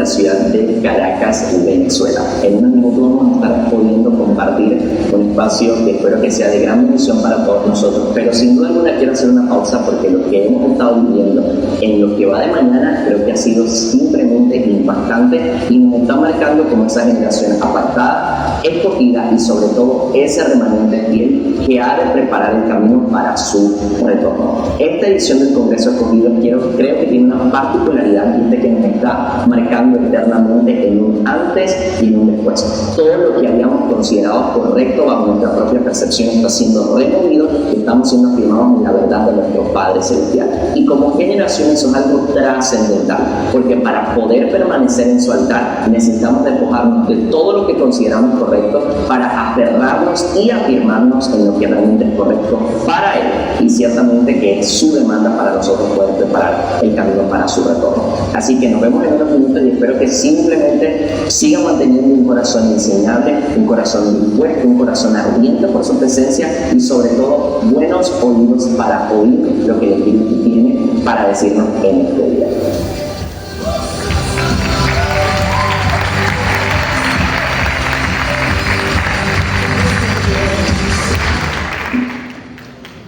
la ciudad de Caracas, Venezuela. En unos minutos vamos a estar pudiendo compartir un espacio que espero que sea de gran bendición para todos nosotros, pero sin duda alguna quiero hacer una pausa porque lo que hemos estado viviendo en lo que va de mañana creo que ha sido simplemente impactante y nos está marcando como esa generación apartada, escogida y sobre todo ese remanente fiel que ha de preparar el camino para su retorno. Esta edición del Congreso Escogido creo que tiene una particularidad y que nos está marcando eternamente en un antes y en un después. Todo lo que habíamos considerado correcto bajo nuestra propia percepción está siendo removido y estamos siendo afirmados en la verdad de nuestro Padre Celestial. Y como generación eso es algo trascendental, porque para poder permanecer en su altar necesitamos despojarnos de todo lo que consideramos correcto para aferrarnos y afirmarnos en lo que realmente es correcto para Él, y ciertamente que es su demanda para nosotros poder preparar el camino para su retorno. Así que nos vemos en unos minutos y espero que simplemente sigan manteniendo un corazón enseñable, un corazón dispuesto, un corazón ardiente por su presencia y sobre todo buenos oídos para oír lo que el Espíritu tiene para decirnos en este día.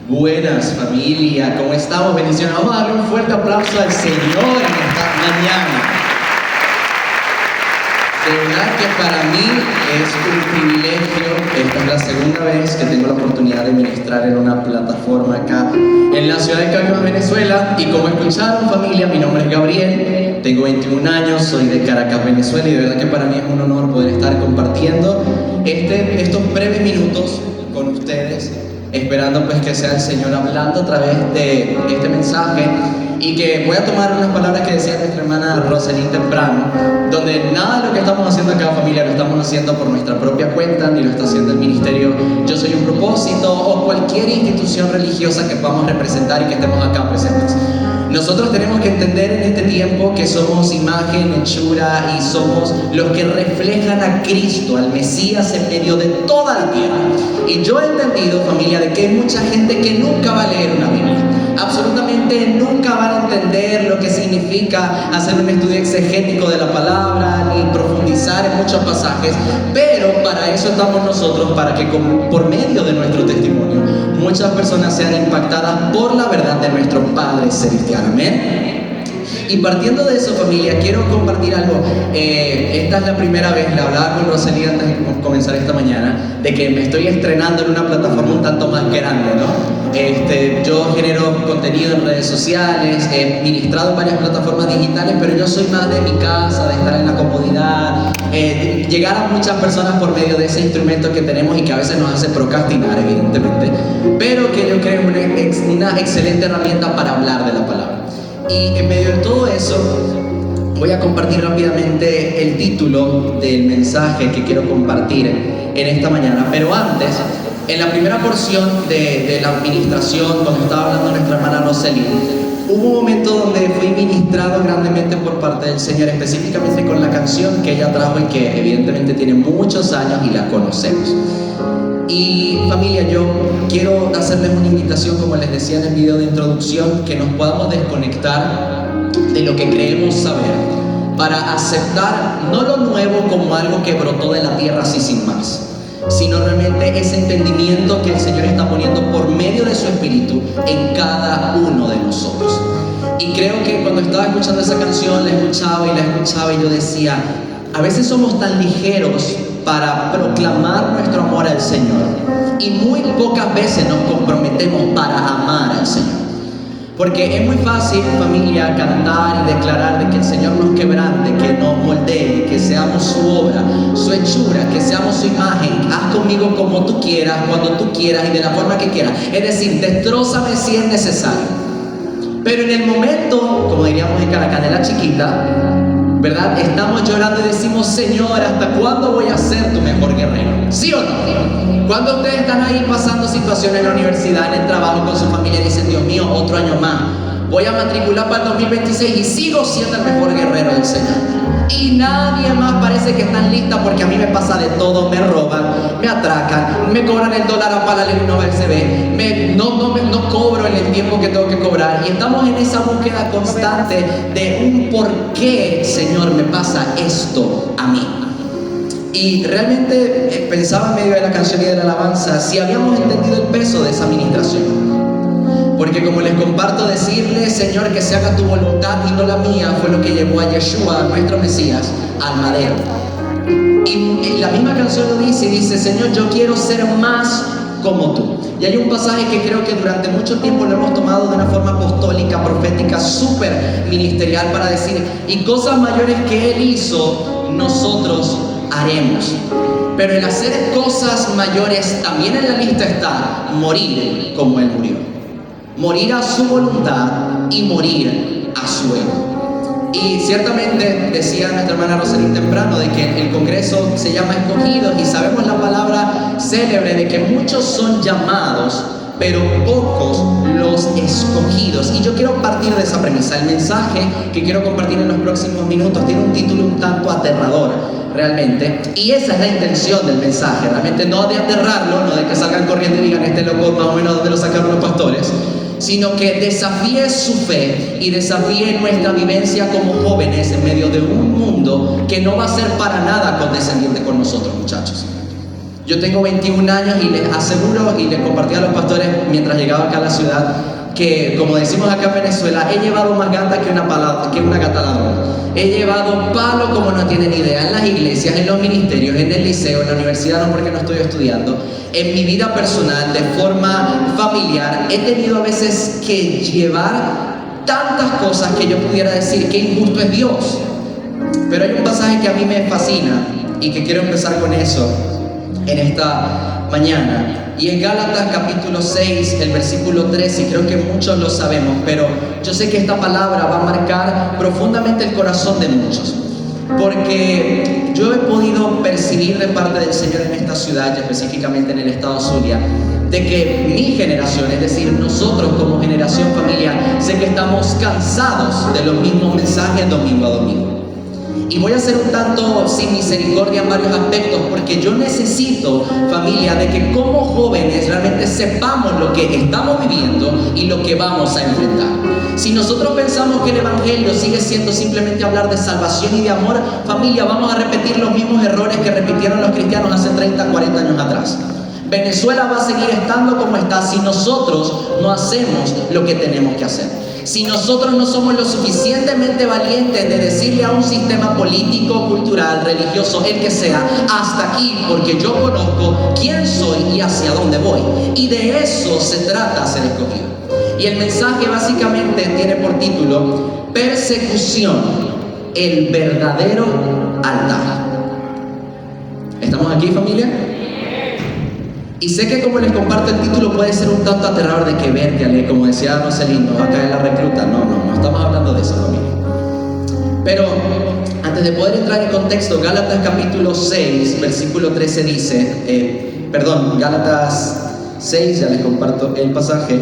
Buenas familia, ¿cómo estamos? Bendiciones. Vamos a darle un fuerte aplauso al Señor en esta mañana. De verdad que para mí es un privilegio. Esta es la segunda vez que tengo la oportunidad de ministrar en una plataforma acá en la ciudad de Caracas, Venezuela. Y como escucharon familia, mi nombre es Gabriel, tengo 21 años, soy de Caracas, Venezuela, y de verdad que para mí es un honor poder estar compartiendo estos breves minutos con ustedes, esperando pues que sea el Señor hablando a través de este mensaje. Y que voy a tomar unas palabras que decía nuestra hermana Rosalind temprano, donde nada de lo que estamos haciendo acá, familia, lo estamos haciendo por nuestra propia cuenta, ni lo está haciendo el ministerio Yo Soy un Propósito o cualquier institución religiosa que podamos representar y que estemos acá presentes. Nosotros tenemos que entender en este tiempo que somos imagen, hechura y somos los que reflejan a Cristo, al Mesías en medio de toda la tierra. Y yo he entendido, familia, de que hay mucha gente que nunca va a leer una Biblia. Absolutamente nunca van a entender lo que significa hacer un estudio exegético de la palabra ni profundizar en muchos pasajes, pero para eso estamos nosotros, para que por medio de nuestro testimonio muchas personas sean impactadas por la verdad de nuestro Padre Celestial. Amén. Y partiendo de eso, familia, quiero compartir algo. Esta es la primera vez, le hablaba con Rosalía antes de comenzar esta mañana, de que me estoy estrenando en una plataforma un tanto más grande, ¿no? Yo genero contenido en redes sociales, he ministrado en varias plataformas digitales, pero yo soy más de mi casa, de estar en la comodidad, llegar a muchas personas por medio de ese instrumento que tenemos y que a veces nos hace procrastinar, evidentemente, pero que yo creo es una excelente herramienta para hablar de la palabra. Y en medio de todo eso, voy a compartir rápidamente el título del mensaje que quiero compartir en esta mañana. Pero antes, en la primera porción de la administración, cuando estaba hablando nuestra hermana Rosalind, hubo un momento donde fui ministrado grandemente por parte del Señor, específicamente con la canción que ella trajo y que evidentemente tiene muchos años y la conocemos. Y familia, yo quiero hacerles una invitación, como les decía en el video de introducción, que nos podamos desconectar de lo que creemos saber para aceptar no lo nuevo como algo que brotó de la tierra así sin más, sino realmente ese entendimiento que el Señor está poniendo por medio de su Espíritu en cada uno de nosotros. Y creo que cuando estaba escuchando esa canción, la escuchaba y yo decía, a veces somos tan ligeros para proclamar nuestro amor al Señor y muy pocas veces nos comprometemos para amar al Señor. Porque es muy fácil, familia, cantar y declarar de que el Señor nos quebrante, que nos moldee, que seamos su obra, su hechura, que seamos su imagen. Haz conmigo como tú quieras, cuando tú quieras y de la forma que quieras. Es decir, destrózame si es necesario. Pero en el momento, como diríamos en Caracanela chiquita, ¿verdad? Estamos llorando y decimos, Señor, ¿hasta cuándo voy a ser tu mejor guerrero? ¿Sí o no? Cuando ustedes están ahí pasando situaciones en la universidad, en el trabajo, con su familia, dicen, Dios mío, otro año más, voy a matricular para el 2026 y sigo siendo el mejor guerrero del Señor. y nadie más parece que están listas porque a mí me pasa de todo, me roban, me atracan, me cobran el dólar a paralelo y no se ve, no cobro en el tiempo que tengo que cobrar y estamos en esa búsqueda constante de un por qué, Señor, me pasa esto a mí. Y realmente pensaba en medio de la canción y de la alabanza si habíamos entendido el peso de esa administración. Porque como les comparto, decirle, Señor, que se haga tu voluntad y no la mía, fue lo que llevó a Yeshua, nuestro Mesías, al madero. Y la misma canción lo dice, y dice, Señor, yo quiero ser más como tú. Y hay un pasaje que creo que durante mucho tiempo lo hemos tomado de una forma apostólica, profética, súper ministerial para decir, y cosas mayores que Él hizo, nosotros haremos. Pero el hacer cosas mayores, también en la lista está morir como Él murió. Morir a su voluntad y morir a su ego. Y ciertamente decía nuestra hermana Rosalín temprano de que el Congreso se llama escogidos y sabemos la palabra célebre de que muchos son llamados, pero pocos los escogidos. Y yo quiero partir de esa premisa. El mensaje que quiero compartir en los próximos minutos tiene un título un tanto aterrador, realmente. Y esa es la intención del mensaje, realmente no de aterrarlo, no de que salgan corriendo y digan este loco más o menos donde lo sacaron los pastores, sino que desafíe su fe y desafíe nuestra vivencia como jóvenes en medio de un mundo que no va a ser para nada condescendiente con nosotros, muchachos. Yo tengo 21 años y les aseguro y les compartí a los pastores mientras llegaba acá a la ciudad que, como decimos acá en Venezuela, he llevado más gata que una gata ladrona. He llevado palo como no tienen idea en las iglesias, en los ministerios, en el liceo, en la universidad, no porque no estoy estudiando. En mi vida personal, de forma familiar, he tenido a veces que llevar tantas cosas que yo pudiera decir que injusto es Dios. Pero hay un pasaje que a mí me fascina y que quiero empezar con eso en esta mañana, y en Gálatas capítulo 6, el versículo 13, y creo que muchos lo sabemos, pero yo sé que esta palabra va a marcar profundamente el corazón de muchos, porque yo he podido percibir de parte del Señor en esta ciudad, y específicamente en el estado Zulia, de que mi generación, es decir, nosotros como generación familiar, sé que estamos cansados de los mismos mensajes domingo a domingo. Y voy a ser un tanto sin misericordia en varios aspectos, porque yo necesito, familia, de que como jóvenes realmente sepamos lo que estamos viviendo y lo que vamos a enfrentar. Si nosotros pensamos que el Evangelio sigue siendo simplemente hablar de salvación y de amor, familia, vamos a repetir los mismos errores que repitieron los cristianos hace 30, 40 años atrás. Venezuela va a seguir estando como está si nosotros no hacemos lo que tenemos que hacer. Si nosotros no somos lo suficientemente valientes de decirle a un sistema político, cultural, religioso, el que sea, hasta aquí, porque yo conozco quién soy y hacia dónde voy. Y de eso se trata ser escogido. Y el mensaje básicamente tiene por título Persecución, el verdadero altar. ¿Estamos aquí, familia? Y sé que como les comparto el título puede ser un tanto aterrador de que vértiale, como decía Rosalín, no va a caer la recluta. No estamos hablando de eso, familia. Pero antes de poder entrar en contexto, Gálatas capítulo 6, versículo 13 dice, Gálatas 6, ya les comparto el pasaje,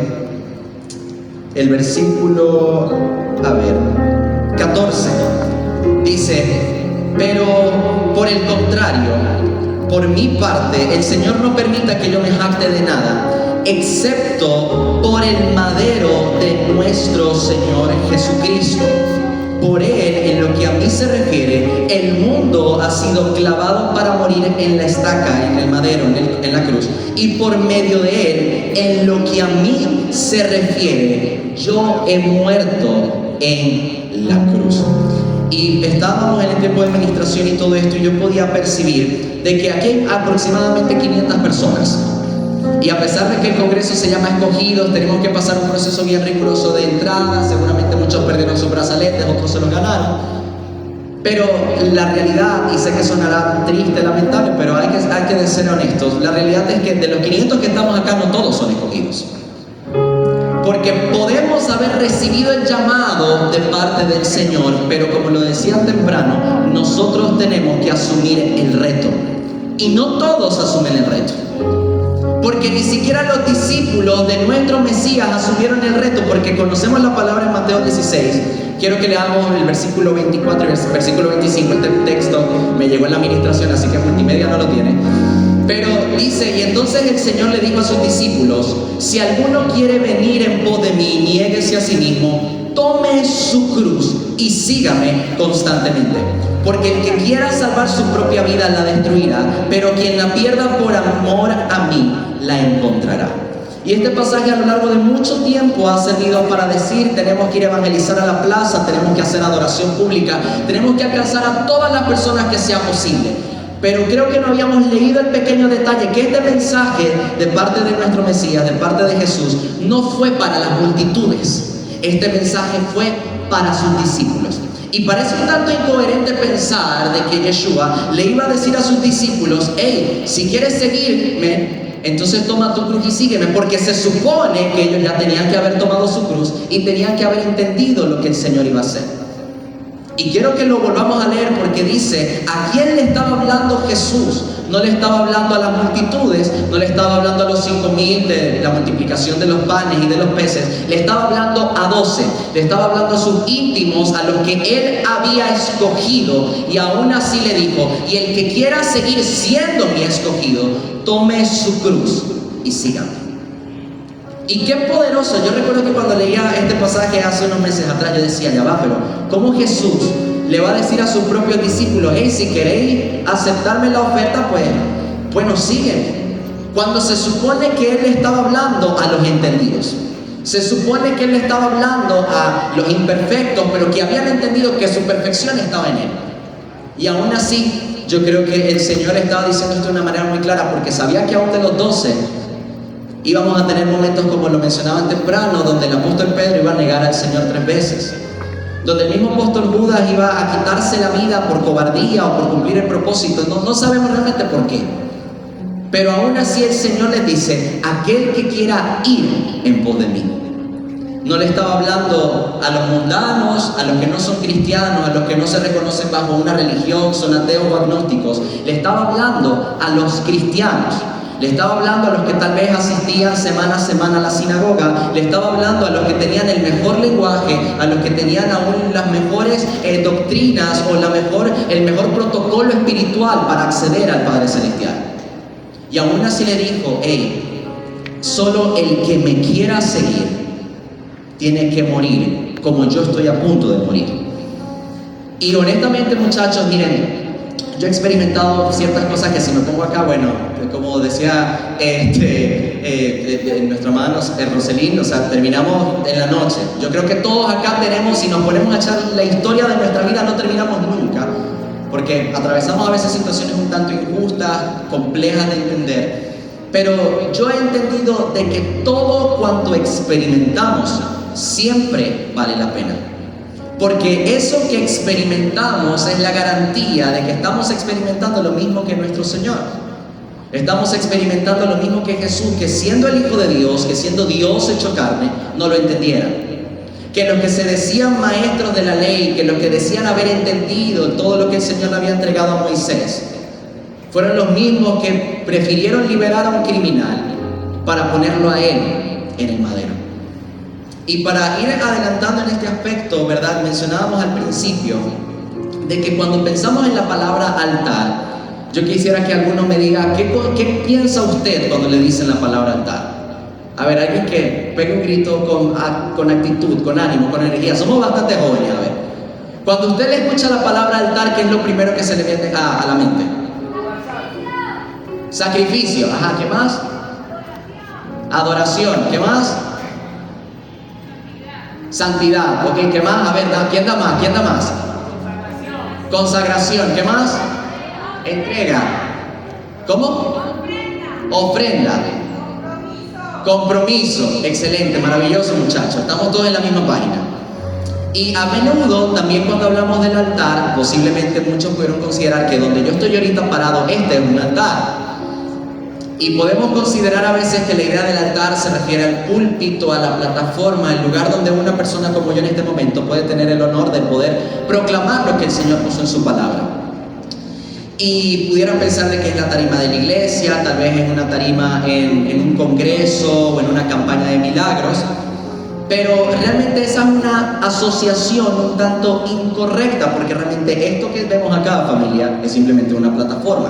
el versículo, 14, dice, pero por el contrario, por mi parte, el Señor no permita que yo me jacte de nada, excepto por el madero de nuestro Señor Jesucristo. Por Él, en lo que a mí se refiere, el mundo ha sido clavado para morir en la estaca, en el madero, en la cruz. Y por medio de Él, en lo que a mí se refiere, yo he muerto en la cruz. Y estábamos en el tiempo de administración y todo esto, y yo podía percibir de que aquí hay aproximadamente 500 personas. Y a pesar de que el Congreso se llama escogidos, tenemos que pasar un proceso bien riguroso de entrada. Seguramente muchos perdieron sus brazaletes, otros se los ganaron. Pero la realidad, y sé que sonará triste, lamentable, pero hay que ser honestos. La realidad es que de los 500 que estamos acá, no todos son escogidos. Porque podemos haber recibido el llamado de parte del Señor, pero como lo decían temprano, nosotros tenemos que asumir el reto. Y no todos asumen el reto. Porque ni siquiera los discípulos de nuestro Mesías asumieron el reto, porque conocemos la palabra en Mateo 16. Quiero que leamos el versículo 24 y el versículo 25. Este texto me llegó en la administración, así que multimedia no lo tiene. Pero dice: y entonces el Señor le dijo a sus discípulos: si alguno quiere venir en pos de mí, niéguese a sí mismo, tome su cruz y sígame constantemente. Porque el que quiera salvar su propia vida la destruirá, pero quien la pierda por amor a mí, la encontrará. Y este pasaje a lo largo de mucho tiempo ha servido para decir: tenemos que ir a evangelizar a la plaza, tenemos que hacer adoración pública, tenemos que alcanzar a todas las personas que sea posible. Pero creo que no habíamos leído el pequeño detalle, que este mensaje de parte de nuestro Mesías, de parte de Jesús, no fue para las multitudes. Este mensaje fue para sus discípulos. Y parece un tanto incoherente pensar de que Yeshua le iba a decir a sus discípulos: hey, si quieres seguirme, entonces toma tu cruz y sígueme, porque se supone que ellos ya tenían que haber tomado su cruz y tenían que haber entendido lo que el Señor iba a hacer. Y quiero que lo volvamos a leer, porque dice: ¿a quién le estaba hablando Jesús? No le estaba hablando a las multitudes, no le estaba hablando a los 5,000 de la multiplicación de los panes y de los peces, le estaba hablando a 12, le estaba hablando a sus íntimos, a los que él había escogido, y aún así le dijo: y el que quiera seguir siendo mi escogido, tome su cruz y sígame. Y qué poderoso. Yo recuerdo que cuando leía este pasaje hace unos meses atrás, yo decía: ya va, pero ¿cómo Jesús le va a decir a sus propios discípulos: hey, si queréis aceptarme la oferta, pues bueno, sígueme? Cuando se supone que él le estaba hablando a los entendidos, se supone que él le estaba hablando a los imperfectos, pero que habían entendido que su perfección estaba en él. Y aún así, yo creo que el Señor estaba diciendo esto de una manera muy clara, porque sabía que aún de los 12 íbamos a tener momentos, como lo mencionaban temprano, donde el apóstol Pedro iba a negar al Señor 3 veces, donde el mismo apóstol Judas iba a quitarse la vida por cobardía o por cumplir el propósito. No sabemos realmente por qué, pero aún así el Señor les dice: aquel que quiera ir en pos de mí. No le estaba hablando a los mundanos, a los que no son cristianos, a los que no se reconocen bajo una religión, son ateos o agnósticos. Le estaba hablando a los cristianos. Le estaba hablando a los que tal vez asistían semana a semana a la sinagoga. Le estaba hablando a los que tenían el mejor lenguaje, a los que tenían aún las mejores doctrinas o el mejor protocolo espiritual para acceder al Padre Celestial. Y aún así le dijo: hey, solo el que me quiera seguir tiene que morir como yo estoy a punto de morir. Y honestamente, muchachos, miren, yo he experimentado ciertas cosas que si me pongo acá, bueno, como decía nuestro hermano Roselín, o sea, terminamos en la noche. Yo creo que todos acá tenemos, si nos ponemos a echar la historia de nuestra vida, no terminamos nunca, porque atravesamos a veces situaciones un tanto injustas, complejas de entender. Pero yo he entendido de que todo cuanto experimentamos siempre vale la pena. Porque eso que experimentamos es la garantía de que estamos experimentando lo mismo que nuestro Señor. Estamos experimentando lo mismo que Jesús, que siendo el Hijo de Dios, que siendo Dios hecho carne, no lo entendieran. Que los que se decían maestros de la ley, que los que decían haber entendido todo lo que el Señor le había entregado a Moisés, fueron los mismos que prefirieron liberar a un criminal para ponerlo a él en el madero. Y para ir adelantando en este aspecto, ¿verdad? Mencionábamos al principio de que cuando pensamos en la palabra altar, yo quisiera que alguno me diga: ¿qué piensa usted cuando le dicen la palabra altar? A ver, alguien que pegue un grito con actitud, con ánimo, con energía. Somos bastante jóvenes, a ver. Cuando usted le escucha la palabra altar, ¿qué es lo primero que se le viene a la mente? Sacrificio, ajá, ¿qué más? Adoración, ¿qué más? Santidad, ok, ¿qué más? A ver, ¿quién da más? ¿Quién da más? Consagración, ¿qué más? Entrega. ¿Cómo? Ofrenda. Compromiso. Excelente, maravilloso, muchachos. Estamos todos en la misma página. Y a menudo, también cuando hablamos del altar, posiblemente muchos pudieron considerar que donde yo estoy ahorita parado, este es un altar. Y podemos considerar a veces que la idea del altar se refiere al púlpito, a la plataforma, el lugar donde una persona como yo en este momento puede tener el honor de poder proclamar lo que el Señor puso en su palabra. Y pudieran pensar de que es la tarima de la iglesia, tal vez es una tarima en un congreso o en una campaña de milagros, pero realmente esa es una asociación un tanto incorrecta, porque realmente esto que vemos acá, familia, es simplemente una plataforma.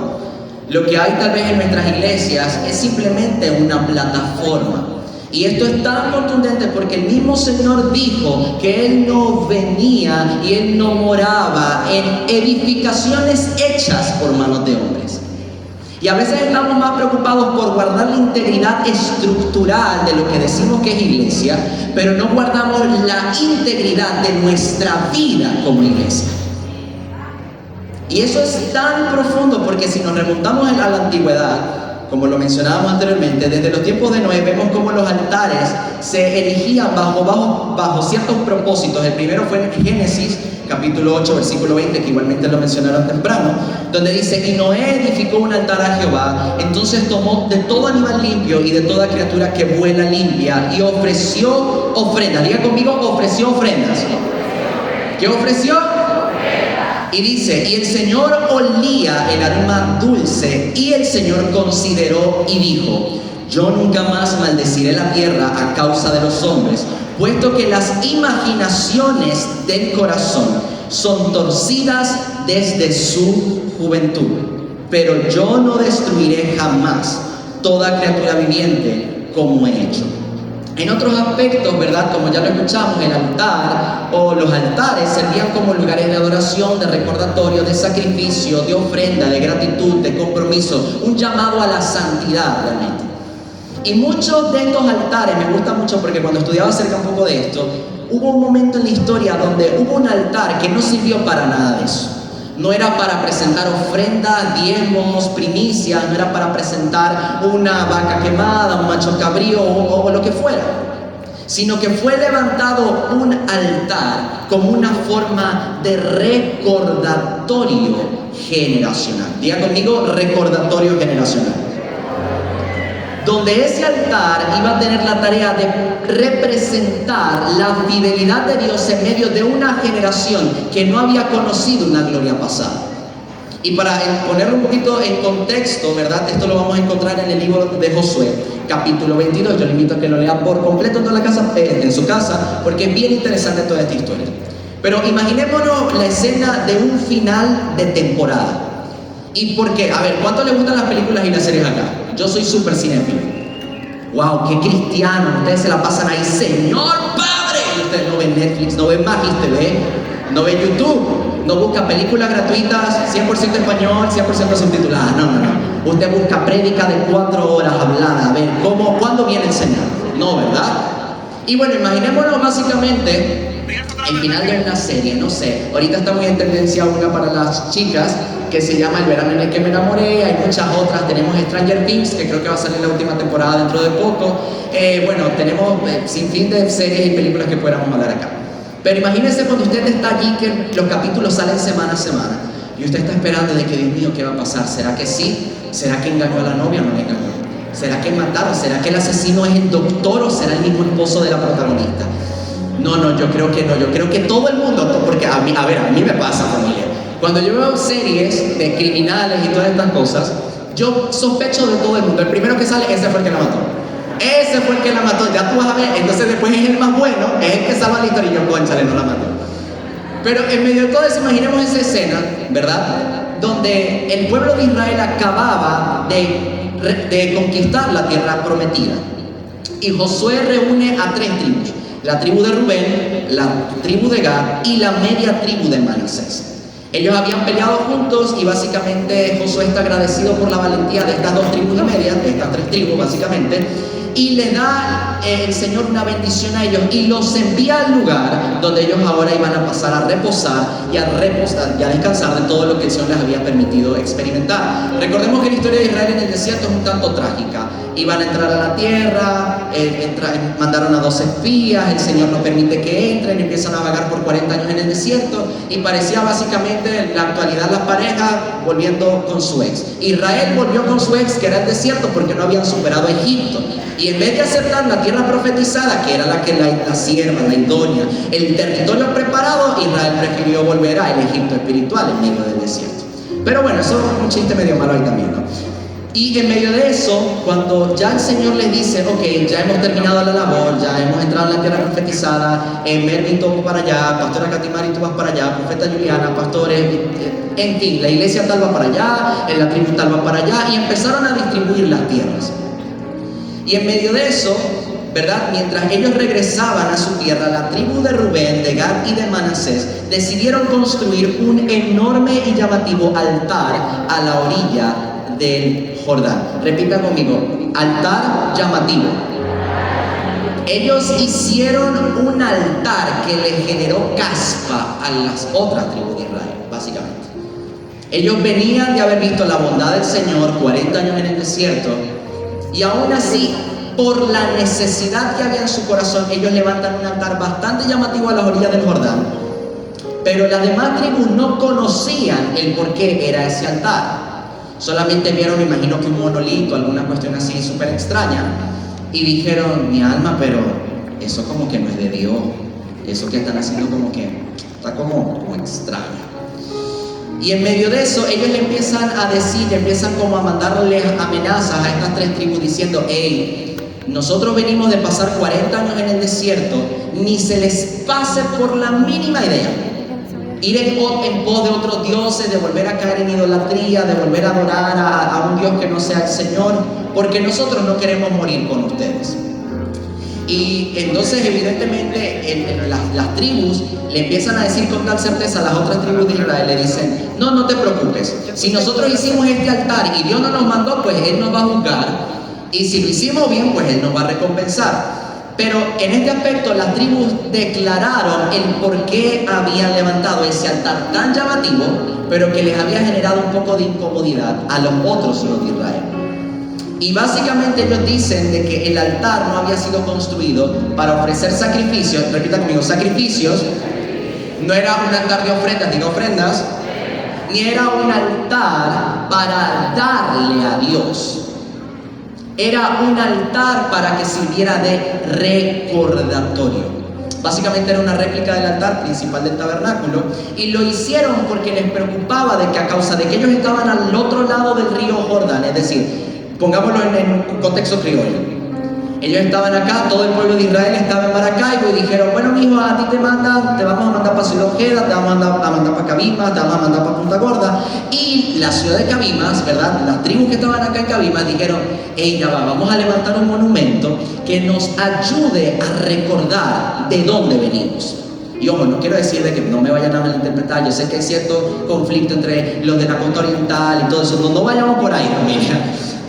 Lo que hay tal vez en nuestras iglesias es simplemente una plataforma. Y esto es tan contundente porque el mismo Señor dijo que Él no venía y Él no moraba en edificaciones hechas por manos de hombres. Y a veces estamos más preocupados por guardar la integridad estructural de lo que decimos que es iglesia, pero no guardamos la integridad de nuestra vida como iglesia. Y eso es tan profundo porque si nos remontamos a la antigüedad, como lo mencionábamos anteriormente, desde los tiempos de Noé vemos cómo los altares se erigían bajo ciertos propósitos. El primero fue en Génesis, capítulo 8, versículo 20, que igualmente lo mencionaron temprano, donde dice: y Noé edificó un altar a Jehová, entonces tomó de todo animal limpio y de toda criatura que vuela limpia y ofreció ofrendas. Diga conmigo, ofreció ofrendas. ¿Qué ofreció? Y dice: y el Señor olía el aroma dulce, y el Señor consideró y dijo: yo nunca más maldeciré la tierra a causa de los hombres, puesto que las imaginaciones del corazón son torcidas desde su juventud. Pero yo no destruiré jamás toda criatura viviente como he hecho. En otros aspectos, ¿verdad? Como ya lo escuchamos, el altar o los altares servían como lugares de adoración, de recordatorio, de sacrificio, de ofrenda, de gratitud, de compromiso, un llamado a la santidad realmente. Y muchos de estos altares, me gusta mucho porque cuando estudiaba acerca un poco de esto, hubo un momento en la historia donde hubo un altar que no sirvió para nada de eso. No era para presentar ofrendas, diezmos, primicias, no era para presentar una vaca quemada, un macho cabrío o lo que fuera, sino que fue levantado un altar como una forma de recordatorio generacional. Diga conmigo, recordatorio generacional. Donde ese altar iba a tener la tarea de representar la fidelidad de Dios en medio de una generación que no había conocido una gloria pasada. Y para ponerlo un poquito en contexto, ¿verdad? Esto lo vamos a encontrar en el libro de Josué, capítulo 22. Yo le invito a que lo lea por completo en toda la casa, en su casa, porque es bien interesante toda esta historia. Pero imaginémonos la escena de un final de temporada. ¿Y por qué? A ver, ¿cuánto les gustan las películas y las series acá? Yo soy súper cinéfilo. ¡Wow! ¡Qué cristiano! Ustedes se la pasan ahí, ¡Señor Padre! Y ustedes no ven Netflix, no ven Magis TV, no ven YouTube, no busca películas gratuitas, 100% español, 100% subtituladas. No. Usted busca prédica de 4 horas hablada. A ver, ¿cuándo viene el Señor? No, ¿verdad? Y bueno, imaginémonos básicamente el final de una serie, no sé. Ahorita está muy en tendencia una para las chicas que se llama El verano en el que me enamoré. Hay muchas otras. Tenemos Stranger Things, que creo que va a salir la última temporada dentro de poco. Bueno, tenemos sin fin de series y películas que pudiéramos hablar acá. Pero imagínense cuando usted está allí, que los capítulos salen semana a semana y usted está esperando de que, Dios mío, ¿qué va a pasar? ¿Será que sí? ¿Será que engañó a la novia o no le engañó? ¿Será que mataron? ¿Será que el asesino es el doctor o será el mismo esposo de la protagonista? No, yo creo que no. Yo creo que todo el mundo, porque a mí me pasa, familia. Cuando yo veo series de criminales y todas estas cosas, yo sospecho de todo el mundo. El primero que sale, ese fue el que la mató. Ese fue el que la mató, ya tú vas a ver. Entonces después es el más bueno, es el que salva la historia y yo, cónchale, no la mató. Pero en medio de todo eso, imaginemos esa escena, ¿verdad? Donde el pueblo de Israel acababa de conquistar la tierra prometida. Y Josué reúne a 3 tribus. La tribu de Rubén, la tribu de Gad y la media tribu de Manasés. Ellos habían peleado juntos y básicamente Josué está agradecido por la valentía de estas 2 tribus y media, de estas 3 tribus básicamente, y le da el Señor una bendición a ellos y los envía al lugar donde ellos ahora iban a pasar a reposar y a descansar de todo lo que el Señor les había permitido experimentar. Recordemos que la historia de Israel en el desierto es un tanto trágica. Iban a entrar a la tierra, mandaron a 2 espías, el Señor no permite que entren, empiezan a vagar por 40 años en el desierto y parecía básicamente en la actualidad la pareja volviendo con su ex. Israel volvió con su ex, que era el desierto, porque no habían superado a Egipto. Y en vez de aceptar la tierra profetizada, que era la sierva, la idónea, el territorio preparado, Israel prefirió volver al Egipto espiritual en medio del desierto. Pero bueno, eso es un chiste medio malo ahí también, ¿no? Y en medio de eso, cuando ya el Señor les dice, ok, ya hemos terminado la labor, ya hemos entrado en la tierra profetizada, Melvin, tú vas para allá, pastora Katimari, tú vas para allá, profeta Juliana, pastores, en fin, la iglesia tal va para allá, la tribu tal va para allá, y empezaron a distribuir las tierras. Y en medio de eso, ¿verdad? Mientras ellos regresaban a su tierra, la tribu de Rubén, de Gad y de Manasés decidieron construir un enorme y llamativo altar a la orilla del Jordán. Repita conmigo, altar llamativo. Ellos hicieron un altar que le generó caspa a las otras tribus de Israel, básicamente. Ellos venían de haber visto la bondad del Señor 40 años en el desierto, y aún así, por la necesidad que había en su corazón, ellos levantan un altar bastante llamativo a las orillas del Jordán. Pero las demás tribus no conocían el por qué era ese altar. Solamente vieron, me imagino que un monolito, alguna cuestión así súper extraña, y dijeron, mi alma, pero eso como que no es de Dios, eso que están haciendo como que está como extraño. Y en medio de eso, ellos le empiezan a decir, empiezan como a mandarles amenazas a estas tres tribus diciendo, hey, nosotros venimos de pasar 40 años en el desierto, ni se les pase por la mínima idea ir en pos de otros dioses, de volver a caer en idolatría, de volver a adorar a un Dios que no sea el Señor, porque nosotros no queremos morir con ustedes. Y entonces evidentemente las tribus le empiezan a decir con tal certeza a las otras tribus de Israel, le dicen, no te preocupes, si nosotros hicimos este altar y Dios no nos mandó, pues Él nos va a juzgar, y si lo hicimos bien, pues Él nos va a recompensar. Pero en este aspecto las tribus declararon el por qué habían levantado ese altar tan llamativo, pero que les había generado un poco de incomodidad a los otros hijos de Israel. Y básicamente ellos dicen de que el altar no había sido construido para ofrecer sacrificios, repita conmigo, sacrificios, no era un altar de ofrendas, digo ofrendas, ni era un altar para darle a Dios. Era un altar para que sirviera de recordatorio. Básicamente era una réplica del altar principal del tabernáculo, y lo hicieron porque les preocupaba de que a causa de que ellos estaban al otro lado del río Jordán, es decir, pongámoslo en un contexto criollo. Ellos estaban acá, todo el pueblo de Israel estaba en Maracaibo, y dijeron, bueno mijo, a ti te vamos a mandar para Ciudad Ojeda, te vamos a mandar para Cabimas, te vamos a mandar para Punta Gorda. Y la ciudad de Cabimas, ¿verdad? Las tribus que estaban acá en Cabimas dijeron, hey, ya va, vamos a levantar un monumento que nos ayude a recordar de dónde venimos. Y ojo, no quiero decir de que no me vayan a malinterpretar, yo sé que hay cierto conflicto entre los de la costa oriental y todo eso, no vayamos por ahí, familia.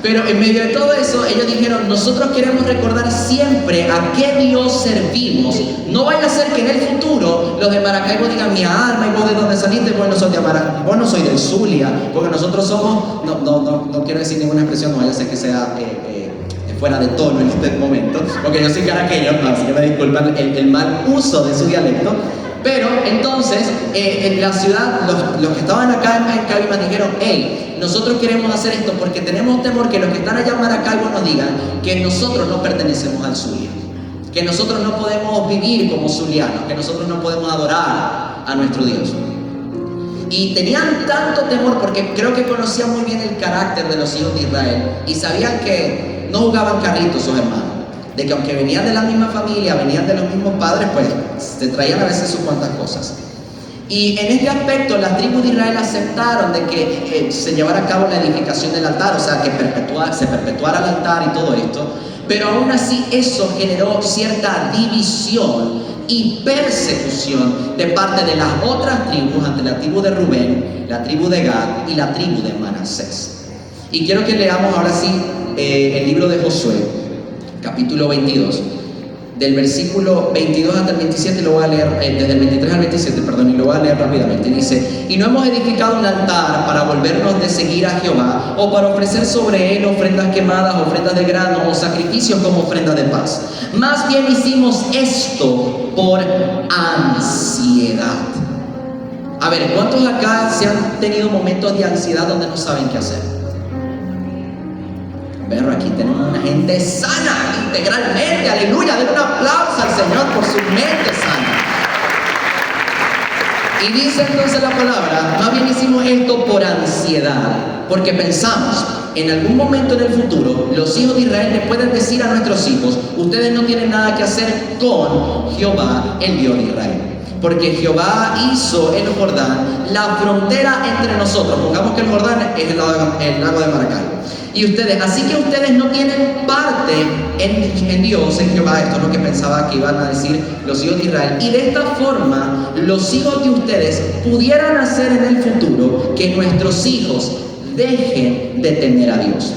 Pero en medio de todo eso, ellos dijeron, nosotros queremos recordar siempre a qué Dios servimos. No vaya a ser que en el futuro los de Maracaibo digan, mi alma, y vos de dónde saliste, vos no sos de Maracaibo, vos no soy del Zulia, porque nosotros somos, no quiero decir ninguna expresión, no vaya a ser que sea fuera de tono en este momento, porque yo soy caraqueño, así que me disculpan el mal uso de su dialecto. Pero entonces, en la ciudad, los que estaban acá en Cabimas dijeron, hey, nosotros queremos hacer esto porque tenemos temor que los que están allá en Maracaibo nos digan que nosotros no pertenecemos al Zulia, que nosotros no podemos vivir como zulianos, que nosotros no podemos adorar a nuestro Dios. Y tenían tanto temor porque creo que conocían muy bien el carácter de los hijos de Israel y sabían que no jugaban carritos sus hermanos, de que aunque venían de la misma familia, venían de los mismos padres, pues se traían a veces sus cuantas cosas. Y en este aspecto las tribus de Israel aceptaron de que se llevara a cabo la edificación del altar, o sea, que se perpetuara el altar y todo esto, pero aún así eso generó cierta división y persecución de parte de las otras tribus ante la tribu de Rubén, la tribu de Gad y la tribu de Manasés. Y quiero que leamos ahora sí el libro de Josué, capítulo 22, del versículo 22 hasta el 27, lo voy a leer, desde el 23 al 27, perdón, y lo voy a leer rápidamente. Dice, y no hemos edificado un altar para volvernos de seguir a Jehová, o para ofrecer sobre él ofrendas quemadas, ofrendas de grano, o sacrificios como ofrenda de paz. Más bien hicimos esto por ansiedad. A ver, ¿cuántos acá se han tenido momentos de ansiedad donde no saben qué hacer? Pero aquí tenemos una gente sana, integralmente, aleluya, den un aplauso al Señor por su mente sana. Y dice entonces la palabra, más bien hicimos esto por ansiedad, porque pensamos, en algún momento en el futuro, los hijos de Israel le pueden decir a nuestros hijos, ustedes no tienen nada que hacer con Jehová, el Dios de Israel. Porque Jehová hizo el Jordán la frontera entre nosotros. Pongamos que el Jordán es el lago de Maracay. Y ustedes, así que ustedes no tienen parte en Dios, en Jehová. Esto es lo que pensaba que iban a decir los hijos de Israel. Y de esta forma, los hijos de ustedes pudieran hacer en el futuro que nuestros hijos dejen de temer a Dios.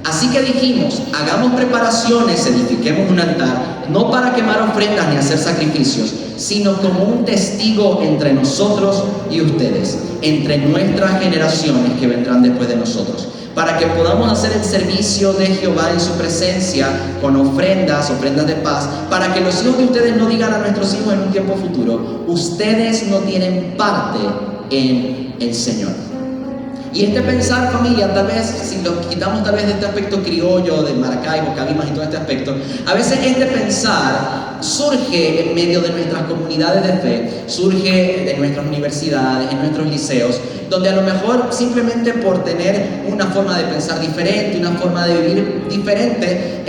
Así que dijimos, hagamos preparaciones, edifiquemos un altar, no para quemar ofrendas ni hacer sacrificios, sino como un testigo entre nosotros y ustedes, entre nuestras generaciones que vendrán después de nosotros, para que podamos hacer el servicio de Jehová en su presencia con ofrendas de paz, para que los hijos de ustedes no digan a nuestros hijos en un tiempo futuro, ustedes no tienen parte en el Señor. Y este pensar, familia, tal vez, si lo quitamos tal vez de este aspecto criollo, de Maracaibo, Cabimas y todo este aspecto, a veces este pensar surge en medio de nuestras comunidades de fe, surge de nuestras universidades, en nuestros liceos, donde a lo mejor simplemente por tener una forma de pensar diferente, una forma de vivir diferente,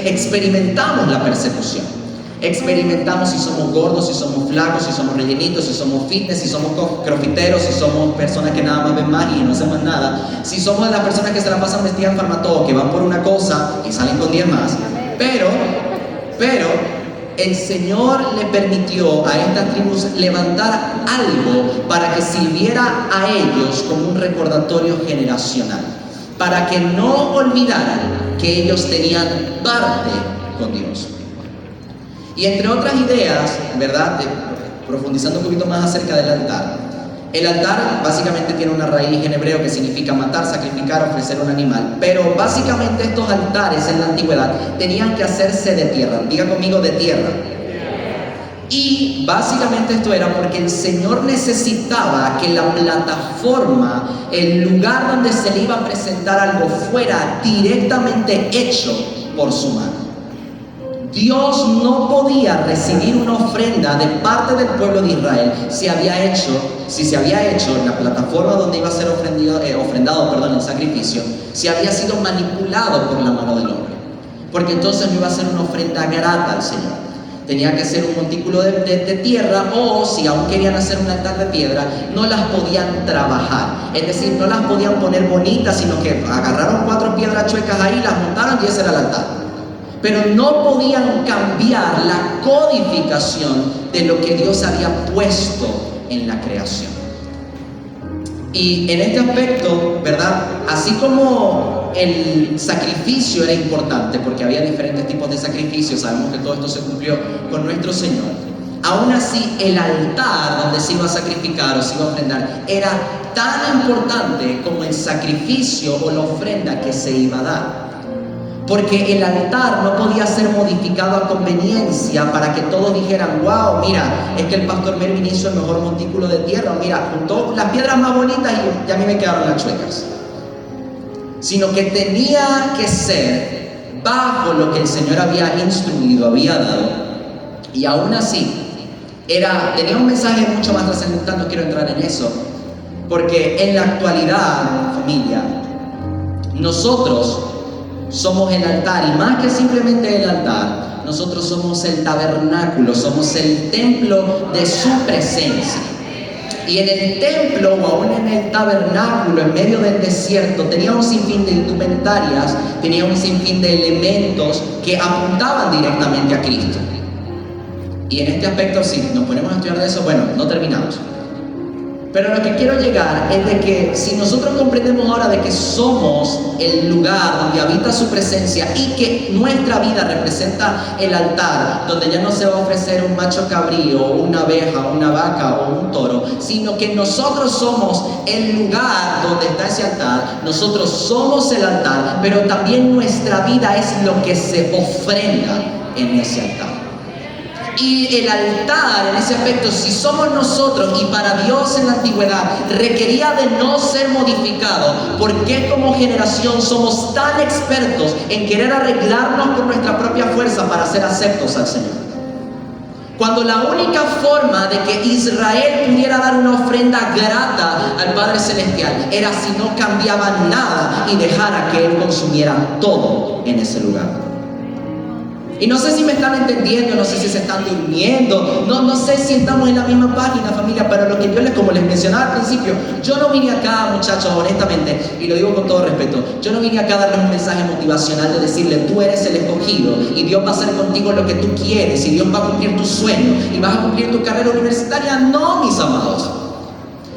experimentamos la persecución. Experimentamos si somos gordos, si somos flacos, si somos rellenitos, si somos fitness, si somos crofiteros, si somos personas que nada más ven magia y no hacemos nada, si somos de las personas que se la pasan vestidas en farmatodo, que van por una cosa y salen con 10 más. Pero el Señor le permitió a estas tribus levantar algo para que sirviera a ellos como un recordatorio generacional, para que no olvidaran que ellos tenían parte con Dios. Y entre otras ideas, ¿verdad? Profundizando un poquito más acerca del altar. El altar básicamente tiene una raíz en hebreo que significa matar, sacrificar, ofrecer un animal. Pero básicamente estos altares en la antigüedad tenían que hacerse de tierra. Diga conmigo, de tierra. Y básicamente esto era porque el Señor necesitaba que la plataforma, el lugar donde se le iba a presentar algo, fuera directamente hecho por su mano. Dios no podía recibir una ofrenda de parte del pueblo de Israel si se había hecho en la plataforma donde iba a ser ofrendado el sacrificio, si había sido manipulado por la mano del hombre. Porque entonces no iba a ser una ofrenda grata al Señor. Tenía que ser un montículo de tierra, o si aún querían hacer un altar de piedra, no las podían trabajar. Es decir, no las podían poner bonitas, sino que agarraron 4 piedras chuecas ahí, las montaron y ese era el altar. Pero no podían cambiar la codificación de lo que Dios había puesto en la creación. Y en este aspecto, ¿verdad? Así como el sacrificio era importante, porque había diferentes tipos de sacrificios, sabemos que todo esto se cumplió con nuestro Señor. Aún así, el altar donde se iba a sacrificar o se iba a ofrendar era tan importante como el sacrificio o la ofrenda que se iba a dar. Porque el altar no podía ser modificado a conveniencia para que todos dijeran, wow, mira, es que el pastor Melvin hizo el mejor montículo de tierra, mira, juntó las piedras más bonitas y a mí me quedaron las chuecas. Sino que tenía que ser bajo lo que el Señor había instruido, había dado. Y aún así, tenía un mensaje mucho más trascendental, no quiero entrar en eso. Porque en la actualidad, familia, nosotros somos el altar, y más que simplemente el altar, nosotros somos el tabernáculo, somos el templo de su presencia. Y en el templo, o aún en el tabernáculo, en medio del desierto, tenía un sinfín de indumentarias, tenía un sinfín de elementos que apuntaban directamente a Cristo. Y en este aspecto, si nos ponemos a estudiar de eso, bueno, no terminamos. Pero a lo que quiero llegar es de que si nosotros comprendemos ahora de que somos el lugar donde habita su presencia y que nuestra vida representa el altar, donde ya no se va a ofrecer un macho cabrío, una abeja, una vaca o un toro, sino que nosotros somos el lugar donde está ese altar, nosotros somos el altar, pero también nuestra vida es lo que se ofrenda en ese altar. Y el altar, en ese aspecto, si somos nosotros, y para Dios en la antigüedad requería de no ser modificado, ¿por qué como generación somos tan expertos en querer arreglarnos con nuestra propia fuerza para ser aceptos al Señor? Cuando la única forma de que Israel pudiera dar una ofrenda grata al Padre Celestial era si no cambiaba nada y dejara que Él consumiera todo en ese lugar. Y no sé si me están entendiendo, no sé si se están durmiendo, no sé si estamos en la misma página, familia, pero lo que yo como les mencionaba al principio, yo no vine acá, muchachos, honestamente, y lo digo con todo respeto, yo no vine acá a darles un mensaje motivacional de decirle, tú eres el escogido y Dios va a hacer contigo lo que tú quieres y Dios va a cumplir tus sueños y vas a cumplir tu carrera universitaria. No, mis amados.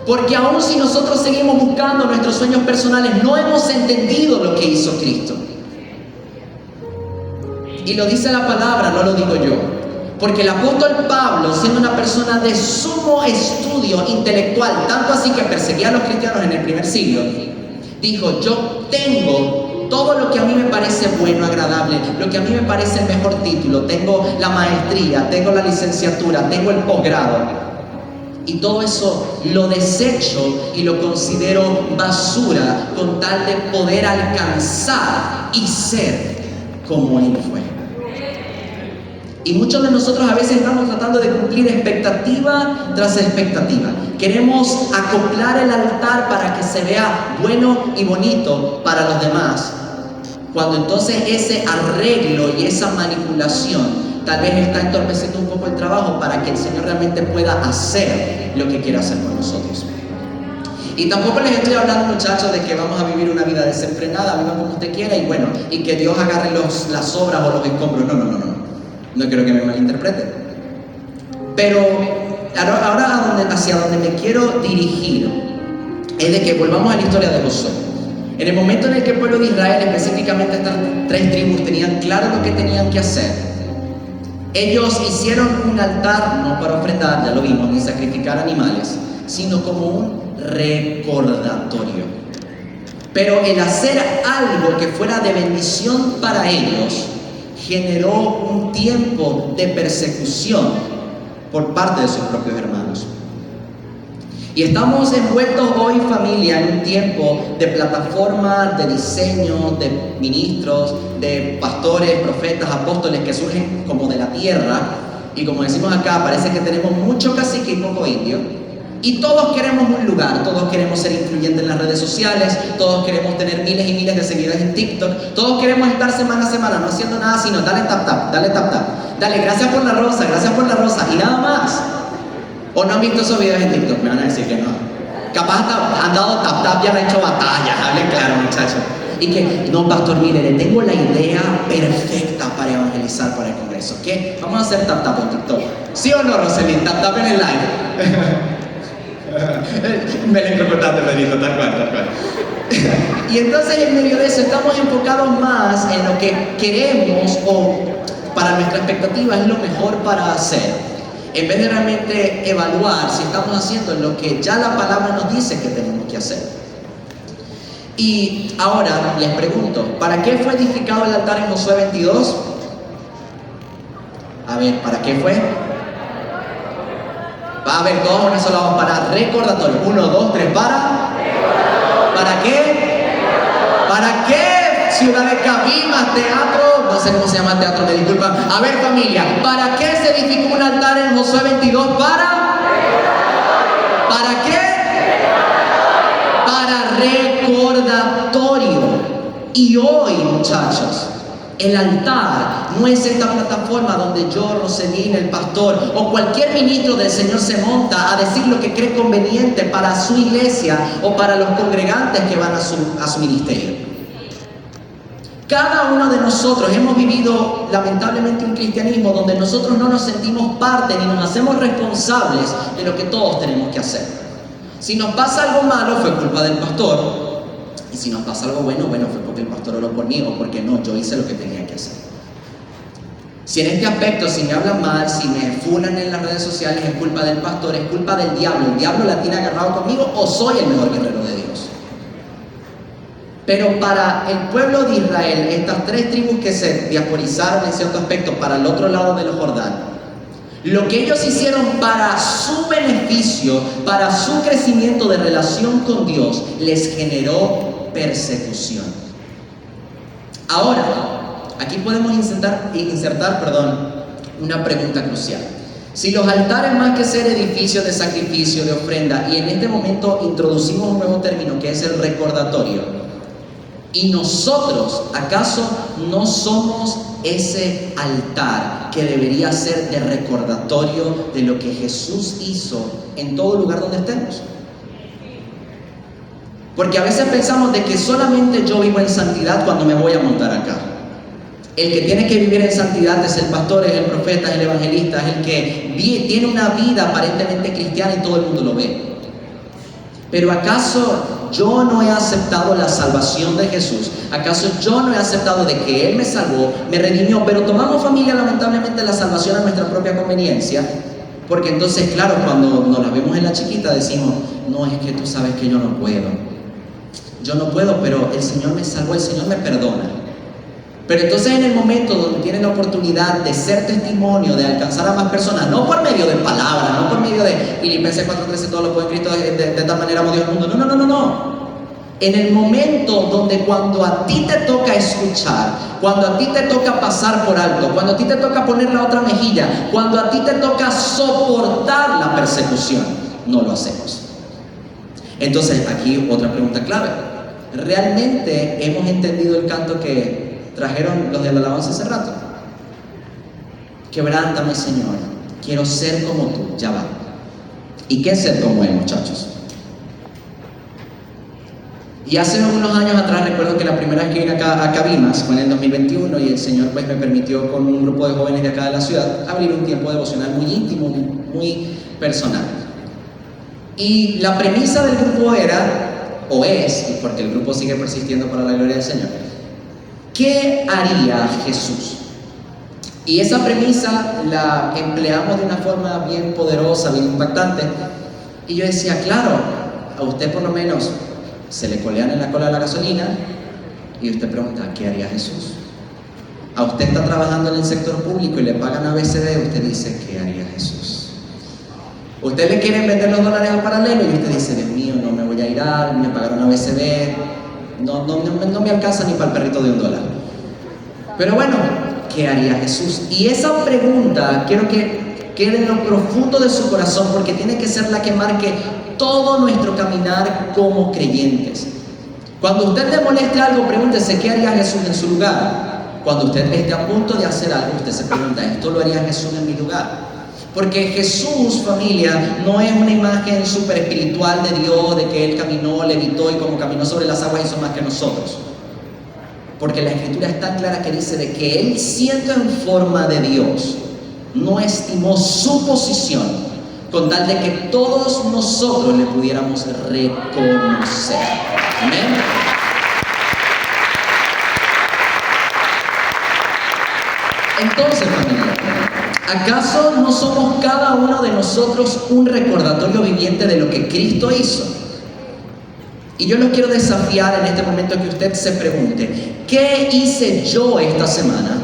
Porque aún si nosotros seguimos buscando nuestros sueños personales, no hemos entendido lo que hizo Cristo. Y lo dice la palabra, no lo digo yo. Porque el apóstol Pablo, siendo una persona de sumo estudio intelectual, tanto así que perseguía a los cristianos en el primer siglo, dijo, yo tengo todo lo que a mí me parece bueno, agradable, lo que a mí me parece el mejor título, tengo la maestría, tengo la licenciatura, tengo el posgrado. Y todo eso lo desecho y lo considero basura con tal de poder alcanzar y ser como Él fue. Y muchos de nosotros a veces estamos tratando de cumplir expectativa tras expectativa. Queremos acoplar el altar para que se vea bueno y bonito para los demás, cuando entonces ese arreglo y esa manipulación tal vez está entorpeciendo un poco el trabajo para que el Señor realmente pueda hacer lo que quiere hacer con nosotros. Y tampoco les estoy hablando, muchachos, de que vamos a vivir una vida desenfrenada, vivan como usted quiera y bueno, y que Dios agarre las obras o los escombros. No quiero que me malinterpreten. Pero ahora hacia donde me quiero dirigir es de que volvamos a la historia de Josué. En el momento en el que el pueblo de Israel, específicamente estas 3 tribus, tenían claro lo que tenían que hacer, ellos hicieron un altar, no para ofrendar, ya lo vimos, ni sacrificar animales, sino como un recordatorio. Pero el hacer algo que fuera de bendición para ellos generó un tiempo de persecución por parte de sus propios hermanos. Y estamos envueltos hoy, familia, en un tiempo de plataformas, de diseño, de ministros, de pastores, profetas, apóstoles que surgen como de la tierra. Y como decimos acá, parece que tenemos mucho cacique y poco indio. Y todos queremos un lugar, todos queremos ser influyentes en las redes sociales, todos queremos tener miles y miles de seguidores en TikTok, todos queremos estar semana a semana no haciendo nada sino dale tap tap, dale gracias por la rosa y nada más. ¿O no han visto esos videos en TikTok? Me van a decir que no. Capaz hasta han dado tap tap y han hecho batallas, hable claro, muchachos. Y que, no, pastor, mire, le tengo la idea perfecta para evangelizar para el Congreso. ¿Qué? Vamos a hacer tap tap en TikTok. ¿Sí o no, Roselín? Tap tap en el live. Me lo encrocotaste, Pedrito, tal cual. Y entonces en medio de eso estamos enfocados más en lo que queremos o para nuestra expectativa es lo mejor para hacer, en vez de realmente evaluar si estamos haciendo lo que ya la palabra nos dice que tenemos que hacer. Y ahora les pregunto, ¿para qué fue edificado el altar en Josué 22? A ver, ¿para qué fue? Va a haber todos una sola voz para recordatorio. 1, 2, 3, ¿para qué? ¿Para qué? Ciudad de Cabimas, teatro, no sé cómo se llama el teatro, me disculpan. A ver, familia, ¿para qué se edificó un altar en Josué 22? ¿Para qué? Para recordatorio. Y hoy, muchachos, el altar no es esta plataforma donde yo, Roselín, el pastor o cualquier ministro del Señor se monta a decir lo que cree conveniente para su iglesia o para los congregantes que van a su ministerio. Cada uno de nosotros hemos vivido lamentablemente un cristianismo donde nosotros no nos sentimos parte ni nos hacemos responsables de lo que todos tenemos que hacer. Si nos pasa algo malo fue culpa del pastor. Y si nos pasa algo bueno, fue porque el pastor oró por mí o porque no, yo hice lo que tenía que hacer. Si en este aspecto, si me hablan mal, si me funan en las redes sociales, es culpa del pastor, es culpa del diablo. El diablo la tiene agarrado conmigo o soy el mejor guerrero de Dios. Pero para el pueblo de Israel, estas 3 tribus que se diasporizaron en cierto aspecto para el otro lado del Jordán, lo que ellos hicieron para su beneficio, para su crecimiento de relación con Dios, les generó persecución. Ahora, aquí podemos insertar una pregunta crucial. Si los altares, más que ser edificios de sacrificio, de ofrenda, y en este momento introducimos un nuevo término que es el recordatorio, y nosotros, ¿acaso no somos ese altar que debería ser de recordatorio de lo que Jesús hizo en todo lugar donde estemos? Porque a veces pensamos de que solamente yo vivo en santidad cuando me voy a montar acá. El que tiene que vivir en santidad es el pastor, es el profeta, es el evangelista, es el que tiene una vida aparentemente cristiana y todo el mundo lo ve. Pero ¿acaso yo no he aceptado la salvación de Jesús? ¿Acaso yo no he aceptado de que Él me salvó, me redimió? Pero tomamos, familia, lamentablemente la salvación a nuestra propia conveniencia. Porque entonces, claro, cuando nos la vemos en la chiquita decimos, no, es que tú sabes que yo no puedo. Yo no puedo, pero el Señor me salvó, el Señor me perdona. Pero entonces en el momento donde tienen la oportunidad de ser testimonio, de alcanzar a más personas, no por medio de palabras, no por medio de Filipenses 4:13, todo lo puede en Cristo, de tal manera amó Dios al mundo. No. En el momento donde cuando a ti te toca escuchar, cuando a ti te toca pasar por alto, cuando a ti te toca poner la otra mejilla, cuando a ti te toca soportar la persecución, no lo hacemos. Entonces aquí otra pregunta clave. ¿Realmente hemos entendido el canto que trajeron los de la alabanza hace rato? Quebrántame, Señor, quiero ser como tú. Ya va. ¿Y qué es ser como Él, muchachos? Y hace unos años atrás recuerdo que la primera vez que vine acá a Cabimas fue en el 2021 y el Señor pues me permitió con un grupo de jóvenes de acá de la ciudad abrir un tiempo devocional muy íntimo, muy personal. Y la premisa del grupo era, o es, porque el grupo sigue persistiendo para la gloria del Señor, ¿qué haría Jesús? Y esa premisa la empleamos de una forma bien poderosa, bien impactante. Y yo decía, claro, a usted por lo menos se le colean en la cola la gasolina y usted pregunta, ¿qué haría Jesús? A usted está trabajando en el sector público y le pagan ABCD, usted dice, ¿qué haría Jesús? Usted le quieren vender los dólares al paralelo y usted dice, Dios mío, no me voy a ir, me pagaron ABCD, no me alcanza ni para el perrito de $1. Pero bueno, ¿qué haría Jesús? Y esa pregunta quiero que quede en lo profundo de su corazón, porque tiene que ser la que marque todo nuestro caminar como creyentes. Cuando usted le moleste algo, pregúntese, ¿qué haría Jesús en su lugar? Cuando usted esté a punto de hacer algo, usted se pregunta, ¿esto lo haría Jesús en mi lugar? Porque Jesús, familia, no es una imagen súper espiritual de Dios, de que Él caminó, levitó y como caminó sobre las aguas hizo más que nosotros. Porque la Escritura es tan clara que dice de que Él, siendo en forma de Dios, no estimó su posición con tal de que todos nosotros le pudiéramos reconocer. Amén. Entonces, familia, ¿acaso no somos cada uno de nosotros un recordatorio viviente de lo que Cristo hizo? Y yo los quiero desafiar en este momento que usted se pregunte, ¿qué hice yo esta semana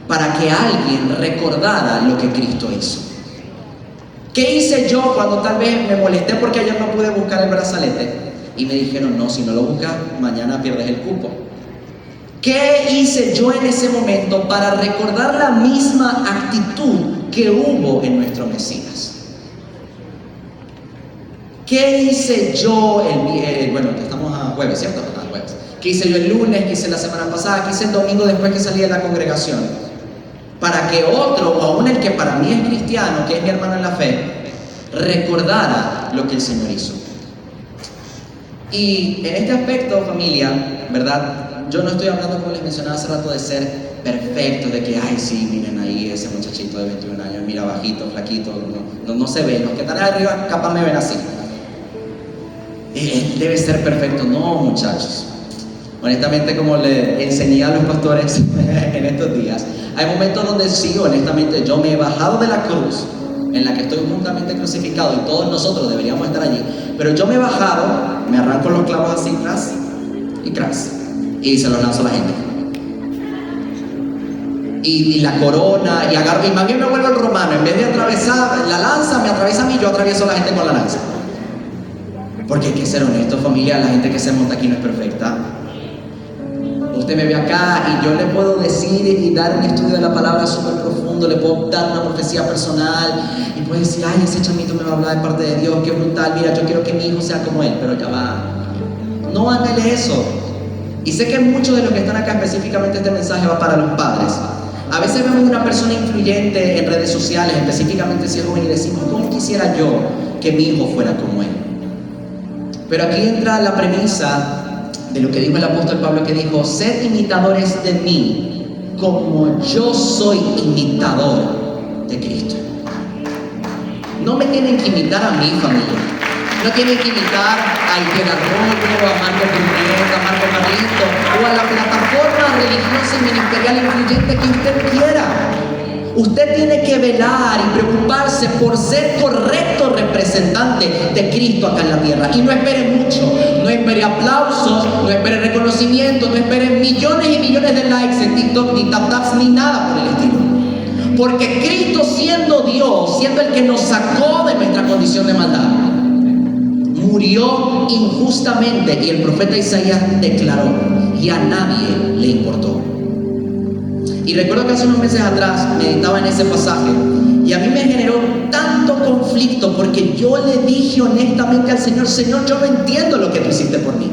para que alguien recordara lo que Cristo hizo? ¿Qué hice yo cuando tal vez me molesté porque ayer no pude buscar el brazalete? Y me dijeron, no, si no lo buscas, mañana pierdes el cupo. ¿Qué hice yo en ese momento para recordar la misma actitud que hubo en nuestro Mesías? ¿Qué hice yo bueno, estamos a jueves, ¿cierto? A jueves. ¿Qué hice yo el lunes? ¿Qué hice la semana pasada? ¿Qué hice el domingo después que salí de la congregación? Para que otro, o aún el que para mí es cristiano, que es mi hermano en la fe, recordara lo que el Señor hizo. Y en este aspecto, familia, ¿verdad? Yo no estoy hablando, como les mencionaba hace rato, de ser perfecto, de que, ay, sí, miren ahí ese muchachito de 21 años, mira, bajito, flaquito, no se ve. Los que están arriba capaz me ven así. Él debe ser perfecto. No, muchachos. Honestamente, como le enseñé a los pastores en estos días, hay momentos donde sí, honestamente, yo me he bajado de la cruz en la que estoy juntamente crucificado y todos nosotros deberíamos estar allí, pero yo me he bajado, me arranco los clavos así, cras y cras, y se los lanzo a la gente. Y la corona, y agarro, y más bien me vuelvo el romano, en vez de atravesar la lanza, me atraviesa a mí, yo atravieso a la gente con la lanza. Porque hay que ser honesto, familia, la gente que se monta aquí no es perfecta. Usted me ve acá y yo le puedo decir y dar un estudio de la palabra súper profundo mundo, le puedo dar una profecía personal y puedo decir, ay, ese chamito me va a hablar de parte de Dios, qué brutal, mira, yo quiero que mi hijo sea como él, pero ya va. No anhele eso. Y sé que muchos de los que están acá, específicamente este mensaje va para los padres. A veces vemos una persona influyente en redes sociales, específicamente si es joven, y decimos, ¿cómo quisiera yo que mi hijo fuera como él? Pero aquí entra la premisa de lo que dijo el apóstol Pablo, que dijo, sed imitadores de mí, como yo soy imitador de Cristo. No me tienen que imitar a mi familia. No tienen que imitar a Itiel Arroyo, a Marco Pimentel, a Marco Carlito, o a la plataforma religiosa y ministerial influyente que usted quiera. Usted tiene que velar y preocuparse por ser correcto representante de Cristo acá en la tierra. Y no espere mucho, no espere aplausos, no espere reconocimiento, no espere millones y millones de likes en TikTok, ni tap-taps, ni nada por el estilo. Porque Cristo, siendo Dios, siendo el que nos sacó de nuestra condición de maldad, murió injustamente, y el profeta Isaías declaró, y a nadie le importó. Y recuerdo que hace unos meses atrás meditaba en ese pasaje y a mí me generó tanto conflicto, porque yo le dije honestamente al Señor, Señor, yo no entiendo lo que tú hiciste por mí.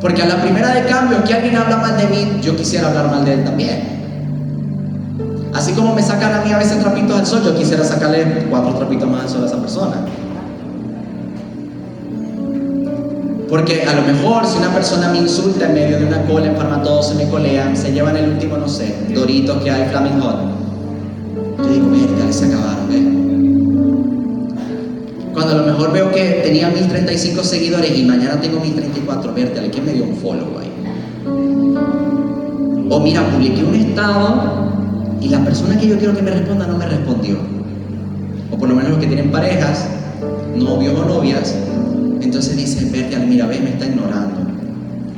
Porque a la primera de cambio que alguien habla mal de mí, yo quisiera hablar mal de él también. Así como me sacan a mí a veces trapitos al sol, yo quisiera sacarle 4 trapitos más al sol a esa persona. Porque a lo mejor si una persona me insulta en medio de una cola en Farmatodo, se me colean, se llevan el último, no sé, Doritos que hay, Flaming Hot. Yo digo, verga, se acabaron, Cuando a lo mejor veo que tenía 1035 seguidores y mañana tengo 1034, verga, ¿quién me dio un follow ahí? O mira, publiqué un estado y la persona que yo quiero que me responda no me respondió. O por lo menos los que tienen parejas, novios o novias, entonces dice, Bertial, mira, ves, me está ignorando.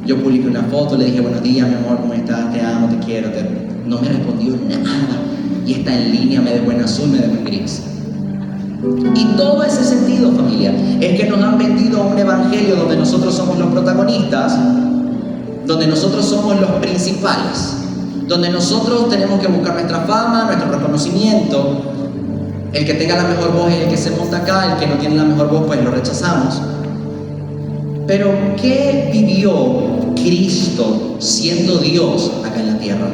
Yo publiqué una foto, le dije, buenos días, mi amor, ¿cómo estás? Te amo, te quiero. No me respondió nada. Y está en línea, me dejó en azul, me dejó en gris. Y todo ese sentido, familia, es que nos han vendido un evangelio donde nosotros somos los protagonistas, donde nosotros somos los principales, donde nosotros tenemos que buscar nuestra fama, nuestro reconocimiento. El que tenga la mejor voz es el que se monta acá, el que no tiene la mejor voz, pues lo rechazamos. Pero ¿qué vivió Cristo siendo Dios acá en la tierra?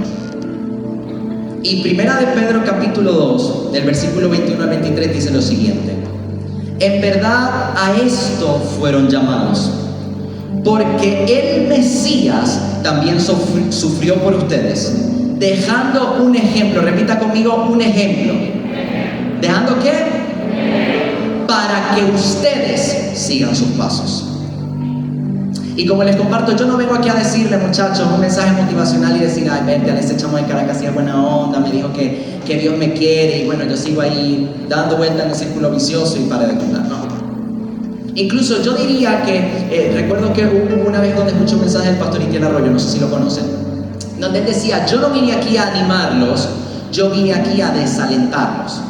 Y Primera de Pedro capítulo 2, del versículo 21 al 23 dice lo siguiente: en verdad a esto fueron llamados, porque el Mesías también sufrió por ustedes, dejando un ejemplo. Repita conmigo, un ejemplo. ¿Dejando qué? Para que ustedes sigan sus pasos. Y como les comparto, yo no vengo aquí a decirle, muchachos, un mensaje motivacional y decir, ay, vente, a ese chamo de Caracas sí es buena onda, me dijo que Dios me quiere, y bueno, yo sigo ahí dando vueltas en el círculo vicioso y para de contar, no. Incluso yo diría que, recuerdo que hubo una vez donde escuché un mensaje del pastor Itiel Arroyo, no sé si lo conocen, donde él decía, yo no vine aquí a animarlos, yo vine aquí a desalentarlos.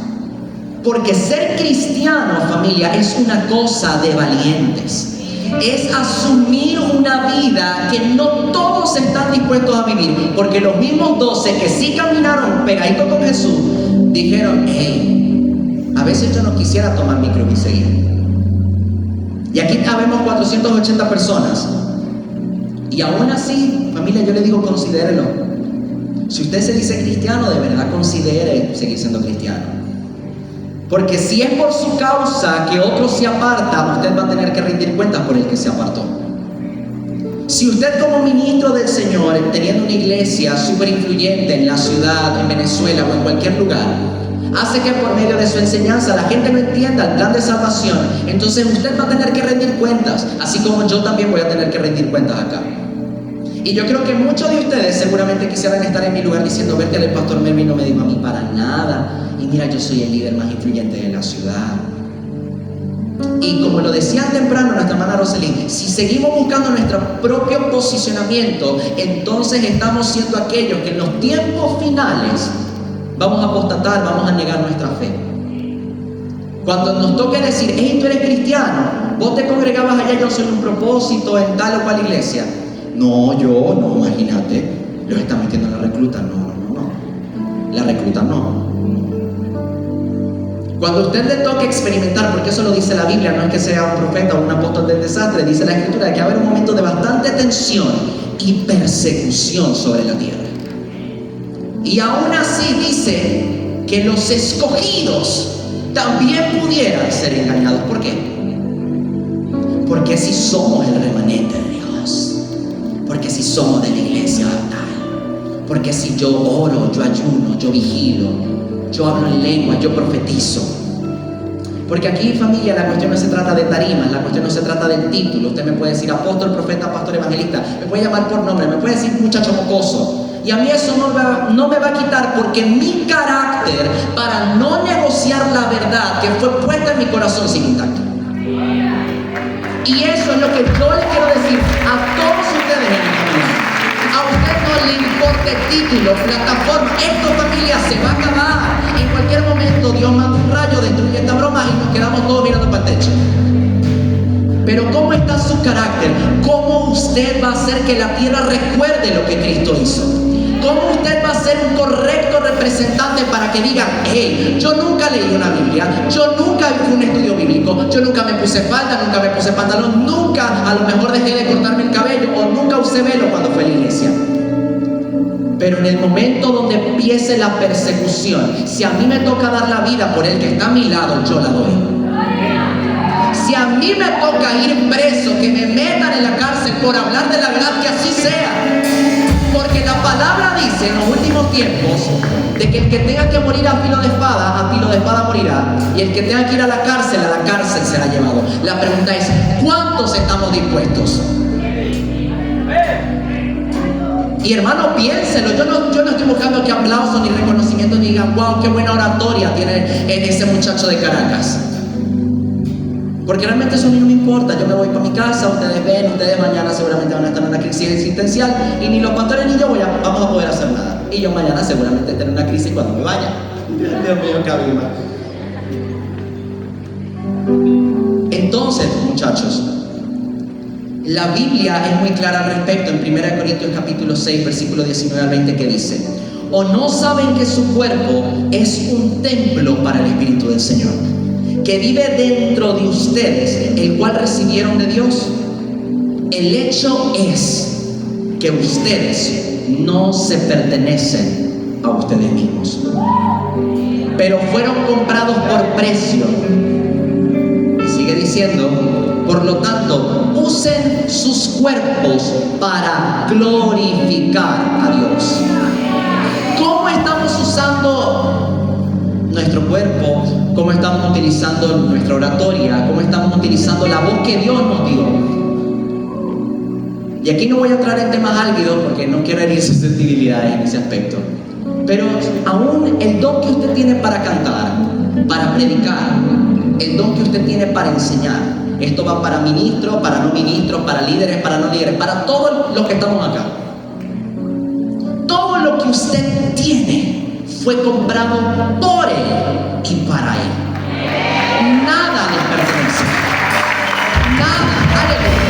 Porque ser cristiano, familia, es una cosa de valientes. Es asumir una vida que no todos están dispuestos a vivir. Porque los mismos 12 que sí caminaron pegaditos con Jesús, dijeron, hey, a veces yo no quisiera tomar mi cruz y seguir. Y aquí habemos 480 personas. Y aún así, familia, yo le digo, considérelo. Si usted se dice cristiano, de verdad considere seguir siendo cristiano. Porque si es por su causa que otro se aparta, usted va a tener que rendir cuentas por el que se apartó. Si usted como ministro del Señor, teniendo una iglesia súper influyente en la ciudad, en Venezuela o en cualquier lugar, hace que por medio de su enseñanza la gente no entienda el plan de salvación, entonces usted va a tener que rendir cuentas, así como yo también voy a tener que rendir cuentas acá. Y yo creo que muchos de ustedes seguramente quisieran estar en mi lugar diciendo, verte, el pastor Melvin no me dijo a mí para nada. Y mira, yo soy el líder más influyente de la ciudad. Y como lo decían temprano nuestra hermana Roselyn, si seguimos buscando nuestro propio posicionamiento, entonces estamos siendo aquellos que en los tiempos finales vamos a apostatar, vamos a negar nuestra fe. Cuando nos toque decir, hey, tú eres cristiano, vos te congregabas allá, yo soy un propósito en tal o cual iglesia. No, yo no, imagínate, los están metiendo en la recluta, no. la recluta no. Cuando a usted le toque experimentar, porque eso lo dice la Biblia, no es que sea un profeta o un apóstol del desastre, dice la Escritura que va a haber un momento de bastante tensión y persecución sobre la tierra. Y aún así dice que los escogidos también pudieran ser engañados. ¿Por qué? Porque si somos el remanente de Dios, porque si somos de la iglesia tal, porque si yo oro, yo ayuno, yo vigilo, yo hablo en lengua, yo profetizo. Porque aquí, familia, la cuestión no se trata de tarimas, la cuestión no se trata del título. Usted me puede decir apóstol, profeta, pastor, evangelista, me puede llamar por nombre, me puede decir muchacho mocoso. Y a mí eso no me va a quitar, porque mi carácter para no negociar la verdad que fue puesta en mi corazón sigue intacto. Y eso es lo que yo le quiero decir a todos ustedes en esta mañana. A usted no le importa el título, plataforma, esto, familia, se va a acabar. En cualquier momento Dios manda un rayo, destruye esta broma y nos quedamos todos mirando para el techo. Pero ¿cómo está su carácter? ¿Cómo usted va a hacer que la tierra recuerde lo que Cristo hizo? ¿Cómo usted va a ser un correcto representante para que digan, hey, yo nunca leí una Biblia, yo nunca fui un estudio bíblico, yo nunca me puse falda, nunca me puse pantalón, nunca a lo mejor dejé de cortarme el cabello o nunca usé velo cuando fue a la iglesia? Pero en el momento donde empiece la persecución, si a mí me toca dar la vida por el que está a mi lado, yo la doy. Si a mí me toca ir preso, que me metan en la cárcel por hablar de la verdad, que así sea. Porque la palabra dice en los últimos tiempos de que el que tenga que morir a filo de espada morirá. Y el que tenga que ir a la cárcel será llevado. La pregunta es, ¿cuántos estamos dispuestos? Y hermano, piénselo. Yo no estoy buscando que aplausos ni reconocimiento ni digan, wow, qué buena oratoria tiene ese muchacho de Caracas. Porque realmente eso a mí no me importa. Yo me voy para mi casa, ustedes mañana seguramente van a estar en una crisis existencial y ni los pastores ni yo vamos a poder hacer nada. Y yo mañana seguramente tendré una crisis cuando me vaya. Dios mío, qué abismo. Entonces, muchachos, la Biblia es muy clara al respecto en 1 Corintios capítulo 6, versículo 19 al 20, que dice: ¿o no saben que su cuerpo es un templo para el Espíritu del Señor, que vive dentro de ustedes, el cual recibieron de Dios? El hecho es que ustedes no se pertenecen a ustedes mismos, pero fueron comprados por precio. Y sigue diciendo, por lo tanto, usen sus cuerpos para glorificar a Dios. ¿Cómo estamos usando nuestro cuerpo? ¿Cómo estamos utilizando nuestra oratoria? ¿Cómo estamos utilizando la voz que Dios nos dio? Y aquí no voy a entrar en temas álgidos porque no quiero herir sus sensibilidades en ese aspecto. Pero aún el don que usted tiene para cantar, para predicar, el don que usted tiene para enseñar, esto va para ministros, para no ministros, para líderes, para no líderes, para todos los que estamos acá. Todo lo que usted tiene fue comprado por Él y para Él. Nada les pertenece. Nada. Aleluya.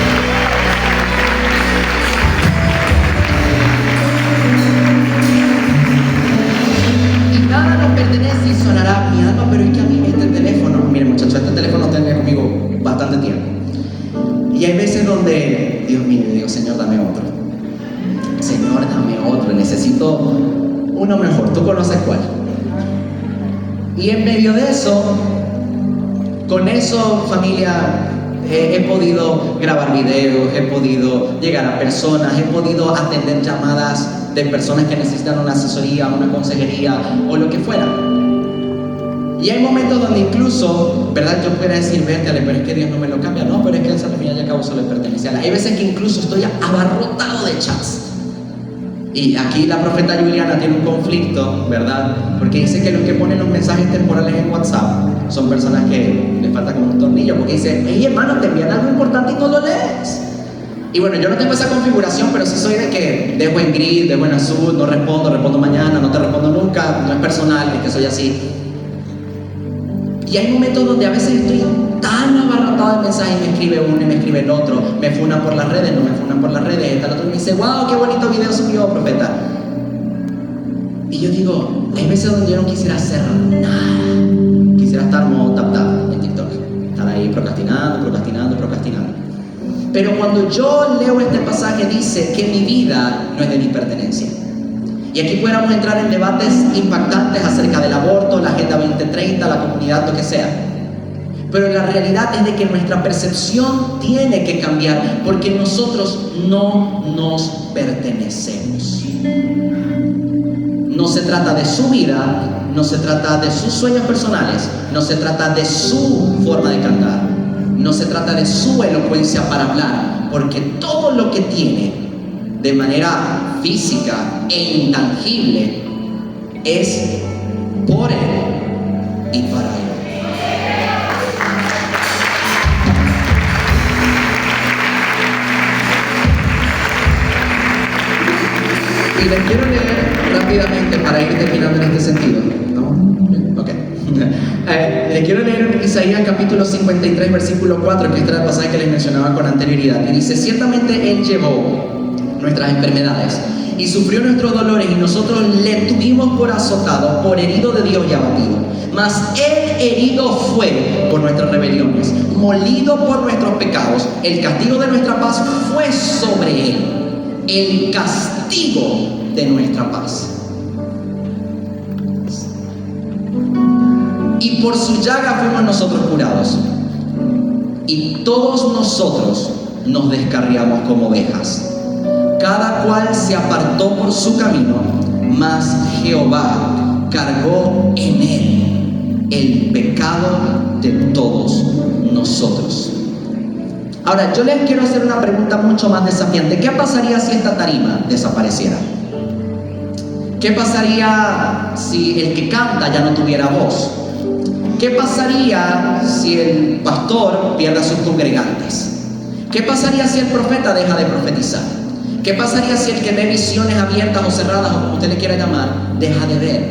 Y nada nos pertenece y sonará mi alma, pero es que a mí este teléfono, miren muchachos, este teléfono tiene conmigo bastante tiempo. Y hay veces donde, Dios mío, digo, Señor, dame otro. Señor, dame otro. Necesito uno mejor. Tú conoces cuál. Y en medio de eso, con eso, familia, he podido grabar videos, he podido llegar a personas, he podido atender llamadas de personas que necesitan una asesoría, una consejería o lo que fuera. Y hay momentos donde incluso, ¿verdad? Yo pudiera decir, vértale, pero es que Dios no me lo cambia. No, pero es que al final y al cabo solo le pertenece a Él. Hay veces que incluso estoy abarrotado de chats. Y aquí la profeta Juliana tiene un conflicto, ¿verdad? Porque dice que los que ponen los mensajes temporales en WhatsApp son personas que les falta como un tornillo, porque dice, hey hermano, te envían algo importante y no lo lees. Y bueno, yo no tengo esa configuración, pero sí soy de que dejo en gris, dejo en azul, no respondo mañana, no te respondo nunca, no es personal, es que soy así. Y hay momentos donde a veces estoy tan abarrotado de mensajes y me escribe uno y me escribe el otro, me funan por las redes, no me funan por las redes, está el otro y me dice, wow, qué bonito video subió, profeta. Y yo digo, hay veces donde yo no quisiera hacer nada. Quisiera estar modo tap en TikTok. Estar ahí procrastinando. Pero cuando yo leo este pasaje dice que mi vida no es de mi pertenencia. Y aquí pudiéramos entrar en debates impactantes acerca del aborto, la Agenda 2030, la comunidad, lo que sea. Pero la realidad es de que nuestra percepción tiene que cambiar porque nosotros no nos pertenecemos. No se trata de su vida, no se trata de sus sueños personales, no se trata de su forma de cantar, no se trata de su elocuencia para hablar, porque todo lo que tiene de manera física e intangible es por Él y para Él. Y les quiero leer rápidamente para ir terminando en este sentido. ¿No? Ok. Les quiero leer Isaías capítulo 53, versículo 4, que este era el pasaje que les mencionaba con anterioridad. Y dice, ciertamente Él llevó nuestras enfermedades y sufrió nuestros dolores y nosotros le tuvimos por azotado, por herido de Dios y abatido. Mas Él herido fue por nuestras rebeliones, molido por nuestros pecados. El castigo de nuestra paz fue sobre Él. El castigo de nuestra paz. Y por su llaga fuimos nosotros curados. Y todos nosotros nos descarriamos como ovejas. Cada cual se apartó por su camino, mas Jehová cargó en él el pecado de todos nosotros. Ahora, yo les quiero hacer una pregunta mucho más desafiante. ¿Qué pasaría si esta tarima desapareciera? ¿Qué pasaría si el que canta ya no tuviera voz? ¿Qué pasaría si el pastor pierde a sus congregantes? ¿Qué pasaría si el profeta deja de profetizar? ¿Qué pasaría si el que ve visiones abiertas o cerradas, o como usted le quiera llamar, deja de ver?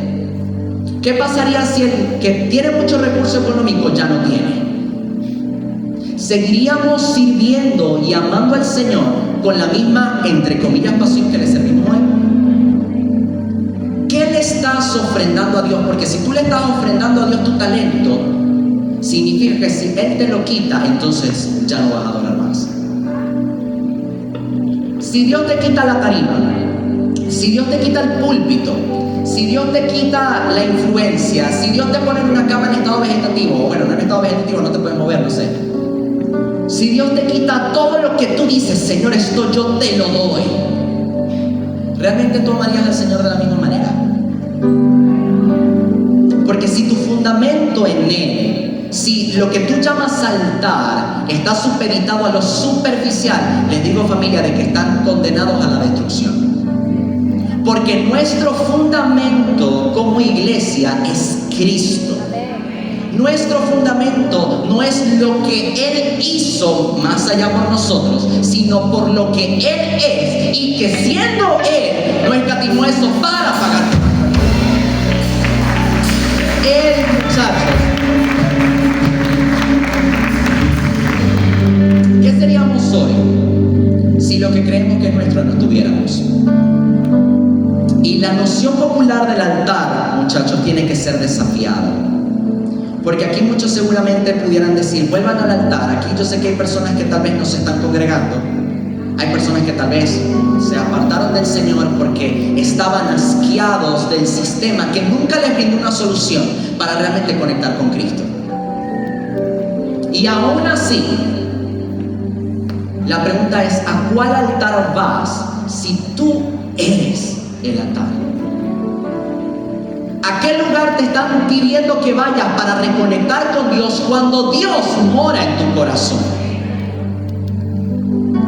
¿Qué pasaría si el que tiene mucho recurso económico ya no tiene? ¿Seguiríamos sirviendo y amando al Señor con la misma, entre comillas, pasión que le servimos hoy? ¿Qué le estás ofrendando a Dios? Porque si tú le estás ofrendando a Dios tu talento, significa que si Él te lo quita, entonces ya no vas a adorar más. Si Dios te quita la tarima, si Dios te quita el púlpito, si Dios te quita la influencia, si Dios te pone en una cama en estado vegetativo, o bueno, en estado vegetativo no te puedes mover, no sé. Si Dios te quita todo lo que tú dices, Señor, esto yo te lo doy, ¿realmente tú amarías al Señor de la misma manera? Porque si tu fundamento en Él, si lo que tú llamas altar está supeditado a lo superficial, les digo, familia, de que están condenados a la destrucción. Porque nuestro fundamento como iglesia es Cristo. Nuestro fundamento no es lo que Él hizo más allá por nosotros, sino por lo que Él es, y que siendo Él no escatimó eso para pagar. Él, muchachos, ¿qué seríamos hoy si lo que creemos que es nuestro no estuviéramos? Y la noción popular del altar, muchachos, tiene que ser desafiada. Porque aquí muchos seguramente pudieran decir, vuelvan al altar. Aquí yo sé que hay personas que tal vez no se están congregando. Hay personas que tal vez se apartaron del Señor porque estaban asqueados del sistema que nunca les brindó una solución para realmente conectar con Cristo. Y aún así, la pregunta es, ¿a cuál altar vas si tú eres el altar? ¿A qué lugar te están pidiendo que vayas para reconectar con Dios cuando Dios mora en tu corazón?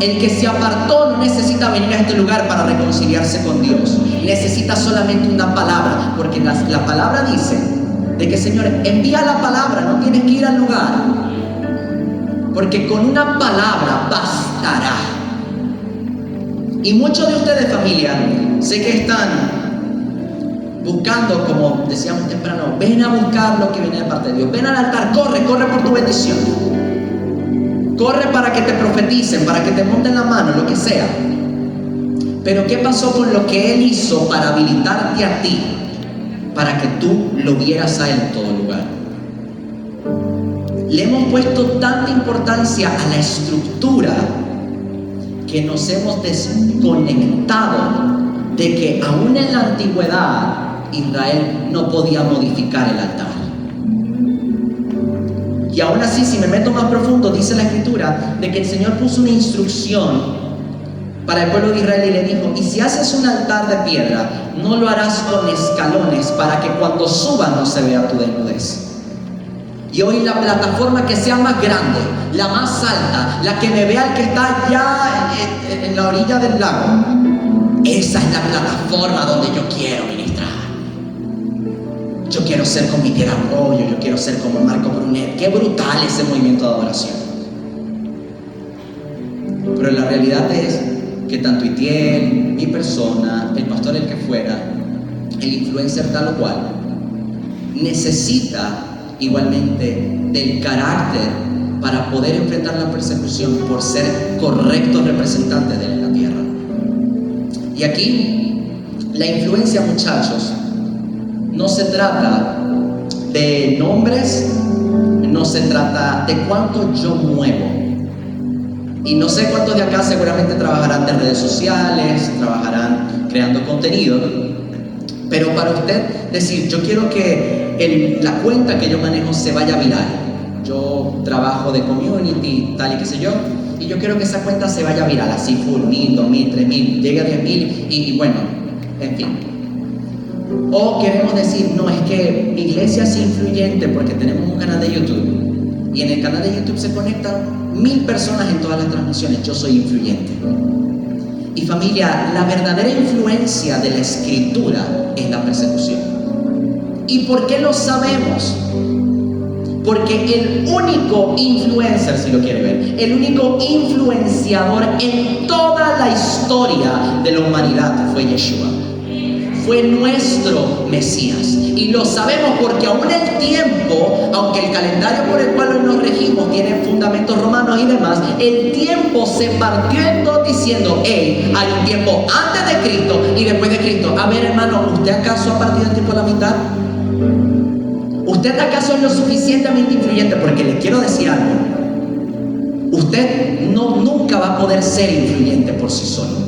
El que se apartó no necesita venir a este lugar para reconciliarse con Dios. Necesita solamente una palabra, porque la palabra dice de que, Señor, envía la palabra, no tienes que ir al lugar, porque con una palabra bastará. Y muchos de ustedes, familia, sé que están buscando, como decíamos temprano, ven a buscar lo que viene de parte de Dios. Ven al altar, corre por tu bendición. Corre para que te profeticen, para que te monten la mano, lo que sea. Pero ¿qué pasó con lo que Él hizo para habilitarte a ti para que tú lo vieras a Él en todo lugar. Le hemos puesto tanta importancia a la estructura que nos hemos desconectado de que aún en la antigüedad Israel no podía modificar el altar. Y aún así, si me meto más profundo, dice la Escritura de que el Señor puso una instrucción para el pueblo de Israel y le dijo: y si haces un altar de piedra, no lo harás con escalones, para que cuando subas no se vea tu desnudez. Y hoy la plataforma que sea más grande, la más alta, la que me vea el que está allá en la orilla del lago, esa es la plataforma donde yo quiero ministrar. Yo quiero ser como Miguel Arroyo, yo quiero ser como Marco Brunet. Qué brutal ese movimiento de adoración. Pero la realidad es que tanto Itiel, mi persona, el pastor el que fuera, el influencer tal o cual, necesita igualmente del carácter para poder enfrentar la persecución por ser correctos representantes de él en la tierra. Y aquí la influencia, muchachos, no se trata de nombres, no se trata de cuánto yo muevo. Y no sé cuántos de acá seguramente trabajarán de redes sociales, trabajarán creando contenido, pero para usted decir: yo quiero que la cuenta que yo manejo se vaya viral. Yo trabajo de community, tal y qué sé yo, y yo quiero que esa cuenta se vaya viral, así full, 1000, 2000, 3000, llegue a 10,000 y bueno, en fin. O queremos decir: no, es que mi iglesia es influyente porque tenemos un canal de YouTube y en el canal de YouTube se conectan 1000 personas en todas las transmisiones. Yo soy influyente. Y familia, la verdadera influencia de la Escritura es la persecución. ¿Y por qué lo sabemos? Porque el único influencer, si lo quiere ver, el único influenciador en toda la historia de la humanidad fue Yeshua. Fue nuestro Mesías. Y lo sabemos porque aún el tiempo, aunque el calendario por el cual hoy nos regimos tiene fundamentos romanos y demás, el tiempo se partió en dos diciendo: hey, hay un tiempo antes de Cristo y después de Cristo. A ver, hermano, ¿usted acaso ha partido el tiempo a la mitad? ¿Usted acaso es lo suficientemente influyente? Porque le quiero decir algo: usted nunca va a poder ser influyente por sí solo,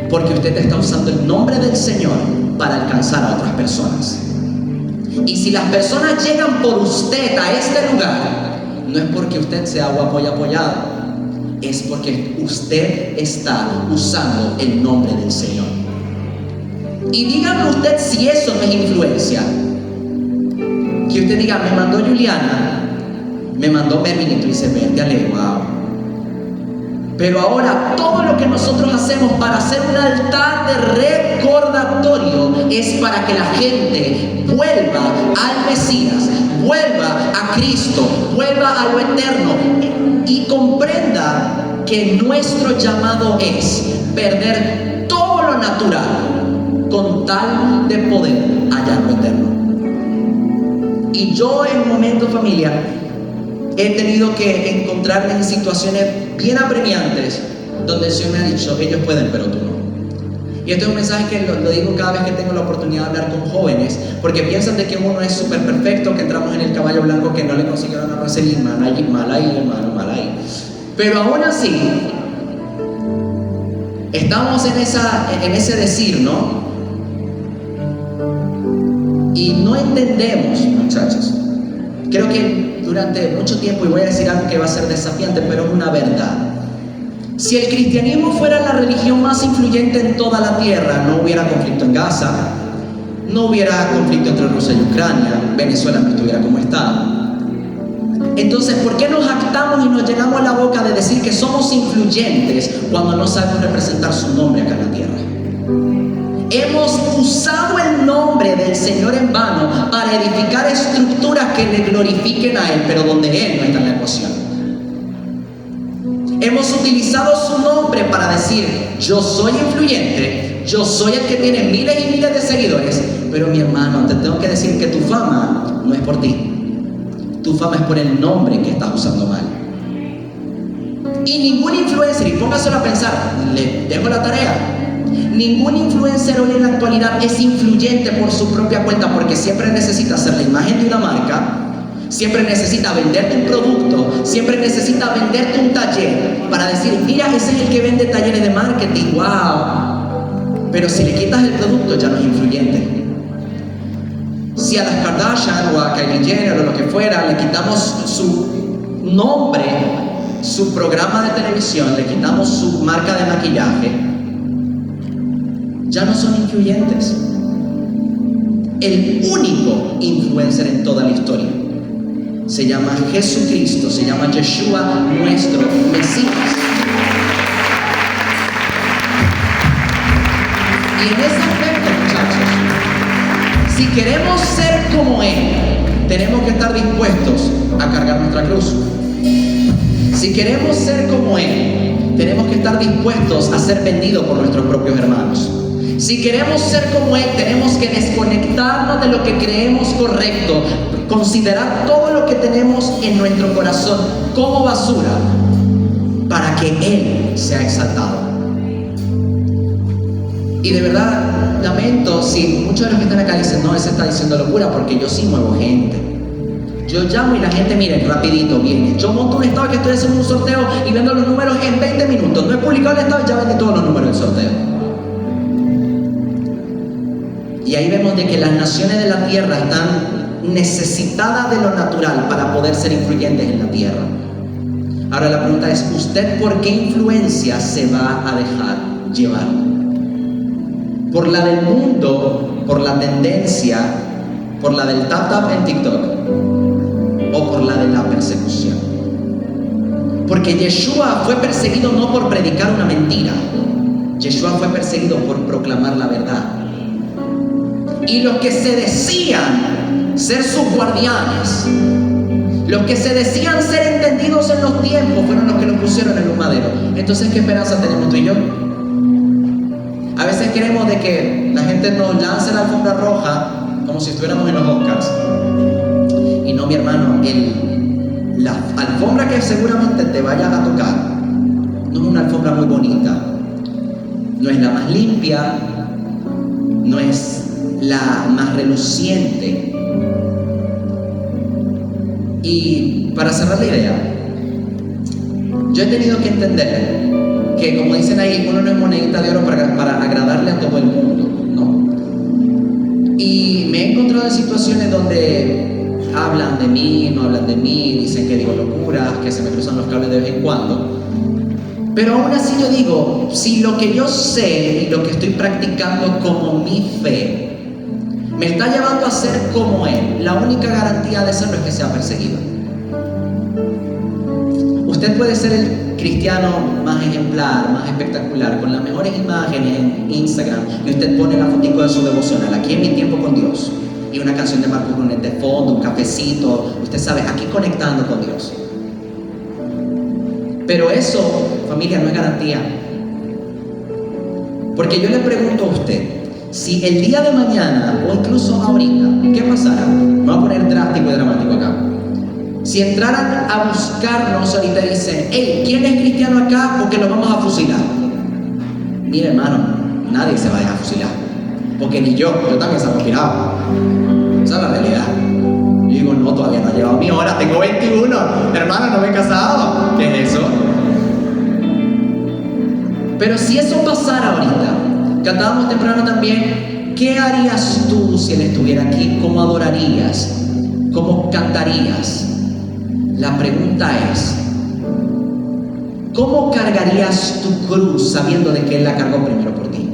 porque usted está usando el nombre del Señor para alcanzar a otras personas. Y si las personas llegan por usted a este lugar, no es porque usted sea guapo y apoyado, es porque usted está usando el nombre del Señor. Y dígame usted si eso no es influencia. Que usted diga: me mandó Juliana, me mandó Mervin, y tú dices: verde, ale, wow. Pero ahora todo lo que nosotros hacemos para hacer un altar de recordatorio es para que la gente vuelva al Mesías, vuelva a Cristo, vuelva a lo eterno y comprenda que nuestro llamado es perder todo lo natural con tal de poder hallar lo eterno. Y yo en momentos, familia, he tenido que encontrarme en situaciones bien apremiantes donde el Señor me ha dicho: ellos pueden, pero tú no. Y este es un mensaje que lo digo cada vez que tengo la oportunidad de hablar con jóvenes, porque piensan de que uno es súper perfecto, que entramos en el caballo blanco, que no le consiguieron a Marcelín, mal ahí, hermano, mal ahí. Pero aún así, estamos en ese decir, ¿no? Y no entendemos, muchachos. Creo que durante mucho tiempo, y voy a decir algo que va a ser desafiante, pero es una verdad. Si el cristianismo fuera la religión más influyente en toda la tierra, no hubiera conflicto en Gaza, no hubiera conflicto entre Rusia y Ucrania, Venezuela no estuviera como está. Entonces, ¿por qué nos jactamos y nos llenamos la boca de decir que somos influyentes cuando no sabemos representar su nombre acá en la tierra? Hemos usado el nombre del Señor en vano para edificar estructuras que le glorifiquen a Él, pero donde Él no está en la ecuación. Hemos utilizado su nombre para decir: yo soy influyente, yo soy el que tiene miles y miles de seguidores, pero mi hermano, te tengo que decir que tu fama no es por ti. Tu fama es por el nombre que estás usando mal. Y ningún influencer, y póngaselo a pensar, le dejo la tarea. Ningún influencer hoy en la actualidad es influyente por su propia cuenta, porque siempre necesita hacer la imagen de una marca, siempre necesita venderte un producto, siempre necesita venderte un taller para decir, mira, ese es el que vende talleres de marketing, wow. Pero si le quitas el producto ya no es influyente. Si a las Kardashian o a Kylie Jenner o lo que fuera le quitamos su nombre, su programa de televisión, le quitamos su marca de maquillaje, ya no son influyentes. El único influencer en toda la historia se llama Jesucristo, se llama Yeshua, nuestro Mesías. Y en ese aspecto, muchachos, si queremos ser como Él, tenemos que estar dispuestos a cargar nuestra cruz. Si queremos ser como Él, tenemos que estar dispuestos a ser vendidos por nuestros propios hermanos. Si queremos ser como Él, tenemos que desconectarnos de lo que creemos correcto, considerar todo lo que tenemos en nuestro corazón como basura para que Él sea exaltado. Y de verdad, lamento si muchos de los que están acá dicen, no, ese está diciendo locura, porque yo sí muevo gente. Yo llamo y la gente, miren, rapidito viene. Yo monto un estado que estoy haciendo un sorteo y vendo los números en 20 minutos. No he publicado el estado y ya vendí todos los números del sorteo. Y ahí vemos de que las naciones de la tierra están necesitadas de lo natural para poder ser influyentes en la tierra. Ahora la pregunta es, ¿usted por qué influencia se va a dejar llevar? ¿Por la del mundo, por la tendencia, por la del tap en TikTok, o por la de la persecución? Porque Yeshua fue perseguido no por predicar una mentira. Yeshua fue perseguido por proclamar la verdad. Y los que se decían ser sus guardianes, los que se decían ser entendidos en los tiempos, fueron los que los pusieron en un madero. Entonces, ¿qué esperanza tenemos tú y yo? A veces queremos de que la gente nos lance la alfombra roja como si estuviéramos en los Oscars. Y no, mi hermano, la alfombra que seguramente te vayas a tocar no es una alfombra muy bonita, no es la más limpia, no es la más reluciente. Y para cerrar la idea, yo he tenido que entender que, como dicen ahí, uno no es monedita de oro para agradarle a todo el mundo, ¿no? Y me he encontrado en situaciones donde hablan de mí, no hablan de mí, dicen que digo locuras, que se me cruzan los cables de vez en cuando. Pero aún así yo digo, si lo que yo sé y lo que estoy practicando como mi fe me está llevando a ser como Él, la única garantía de serlo es que sea perseguido. Usted puede ser el cristiano más ejemplar, más espectacular, con las mejores imágenes en Instagram, y usted pone la fotico de su devocional, aquí en mi tiempo con Dios, y una canción de Marcos Brunet de fondo, un cafecito, usted sabe, aquí conectando con Dios. Pero eso, familia, no es garantía. Porque yo le pregunto a usted, si el día de mañana, o incluso ahorita, ¿qué pasará? Me voy a poner drástico y dramático acá. Si entraran a buscarnos ahorita y dicen, hey, ¿quién es cristiano acá? Porque lo vamos a fusilar. Mire, hermano, nadie se va a dejar fusilar. Porque ni yo también salgo pirado. Esa es la realidad. Yo digo, no, todavía no ha llegado mi hora, tengo 21. Hermano, no me he casado. ¿Qué es eso? Pero si eso pasara ahorita, cantábamos temprano también, ¿qué harías tú si Él estuviera aquí? ¿Cómo adorarías? ¿Cómo cantarías? La pregunta es, ¿cómo cargarías tu cruz sabiendo de que Él la cargó primero por ti?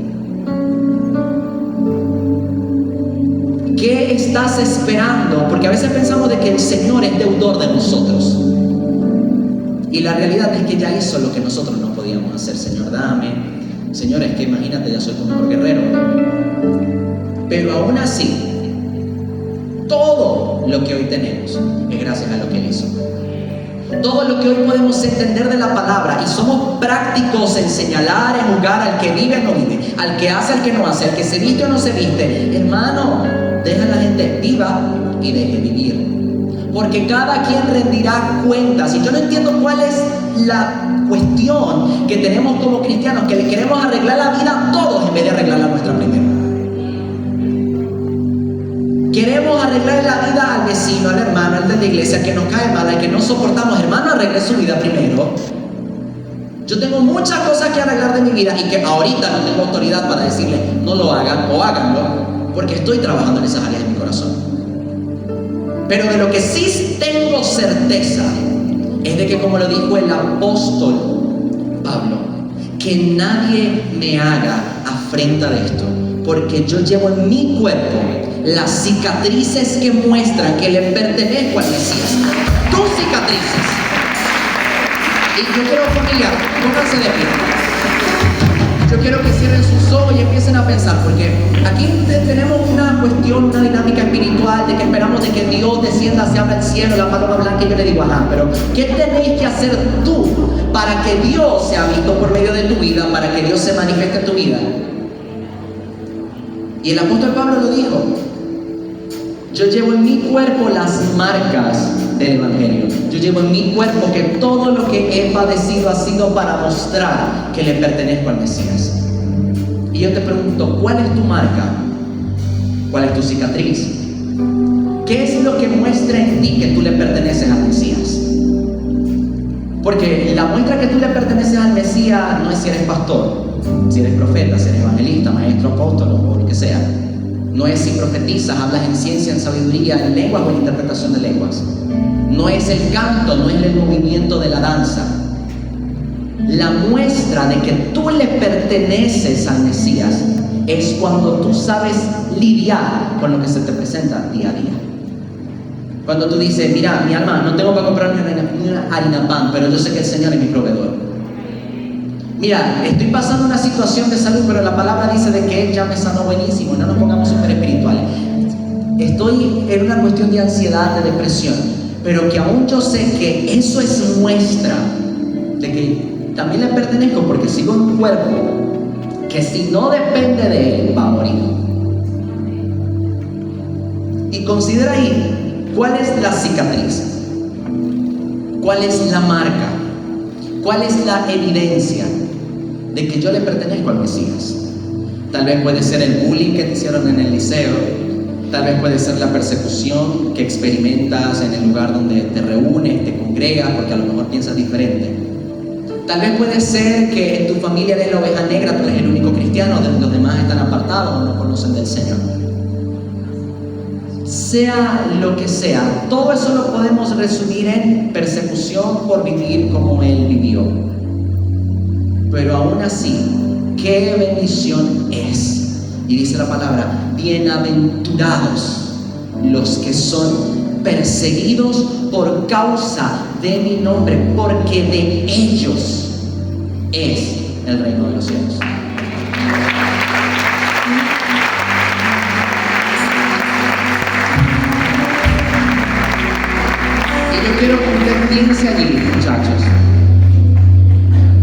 ¿Qué estás esperando? Porque a veces pensamos de que el Señor es deudor de nosotros. Y la realidad es que ya hizo lo que nosotros no podíamos hacer. Señor, dame. Señor, es que imagínate, ya soy tu mejor guerrero. Pero aún así, todo lo que hoy tenemos es gracias a lo que Él hizo. Todo lo que hoy podemos entender de la palabra, y somos prácticos en señalar, en juzgar al que vive o no vive, al que hace, al que no hace, al que se viste o no se viste. Hermano, deja a la gente viva y deje vivir. Porque cada quien rendirá cuentas. Y yo no entiendo cuál es la cuestión que tenemos como cristianos, que le queremos arreglar la vida a todos en vez de arreglar la nuestra primero. Queremos arreglar la vida al vecino, al hermano, al de la iglesia, que nos cae mal, al que no soportamos. Hermano, arregle su vida primero. Yo tengo muchas cosas que arreglar de mi vida y que ahorita no tengo autoridad para decirle no lo hagan o háganlo, porque estoy trabajando en esas áreas de mi corazón. Pero de lo que sí tengo certeza es de que, como lo dijo el apóstol Pablo, que nadie me haga afrenta de esto, porque yo llevo en mi cuerpo las cicatrices que muestran que le pertenezco al Mesías. Tus cicatrices. Y yo quiero, familia, pónganse de pie. Yo quiero que cierren sus ojos y empiecen a pensar, porque aquí tenemos una cuestión, una dinámica espiritual de que esperamos de que Dios descienda, se abra el cielo, la paloma blanca, y yo le digo, ajá, pero ¿qué tenéis que hacer tú para que Dios sea visto por medio de tu vida, para que Dios se manifieste en tu vida? Y el apóstol Pablo lo dijo: yo llevo en mi cuerpo las marcas del Evangelio. Yo llevo en mi cuerpo que todo lo que he padecido ha sido para mostrar que le pertenezco al Mesías. Y yo te pregunto, ¿cuál es tu marca? ¿Cuál es tu cicatriz? ¿Qué es lo que muestra en ti que tú le perteneces al Mesías? Porque la muestra que tú le perteneces al Mesías no es si eres pastor, si eres profeta, si eres evangelista, maestro, apóstol o lo que sea. No es si profetizas, hablas en ciencia, en sabiduría, en lenguas o en interpretación de lenguas. No es el canto, no es el movimiento de la danza. La muestra de que tú le perteneces al Mesías es cuando tú sabes lidiar con lo que se te presenta día a día. Cuando tú dices, mira, mi alma, no tengo para comprar una harina pan, pero yo sé que el Señor es mi proveedor. Mira, estoy pasando una situación de salud, pero la palabra dice de que Él ya me sanó buenísimo. No nos pongamos súper espirituales. Estoy en una cuestión de ansiedad, de depresión, pero que aún yo sé que eso es muestra de que también le pertenezco, porque sigo en un cuerpo que si no depende de Él va a morir. Y considera ahí, ¿cuál es la cicatriz? ¿Cuál es la marca? ¿Cuál es la evidencia de que yo le pertenezco al Mesías? Tal vez puede ser el bullying que te hicieron en el liceo. Tal vez puede ser la persecución que experimentas en el lugar donde te reúnes, te congregas, porque a lo mejor piensas diferente. Tal vez puede ser que en tu familia eres la oveja negra, tú eres el único cristiano, los demás están apartados o no conocen del Señor. Sea lo que sea, todo eso lo podemos resumir en persecución por vivir como Él vivió. Pero aún así, qué bendición es. Y dice la palabra, bienaventurados los que son perseguidos por causa de mi nombre, porque de ellos es el reino de los cielos. Y yo quiero que usted piense allí, muchachos,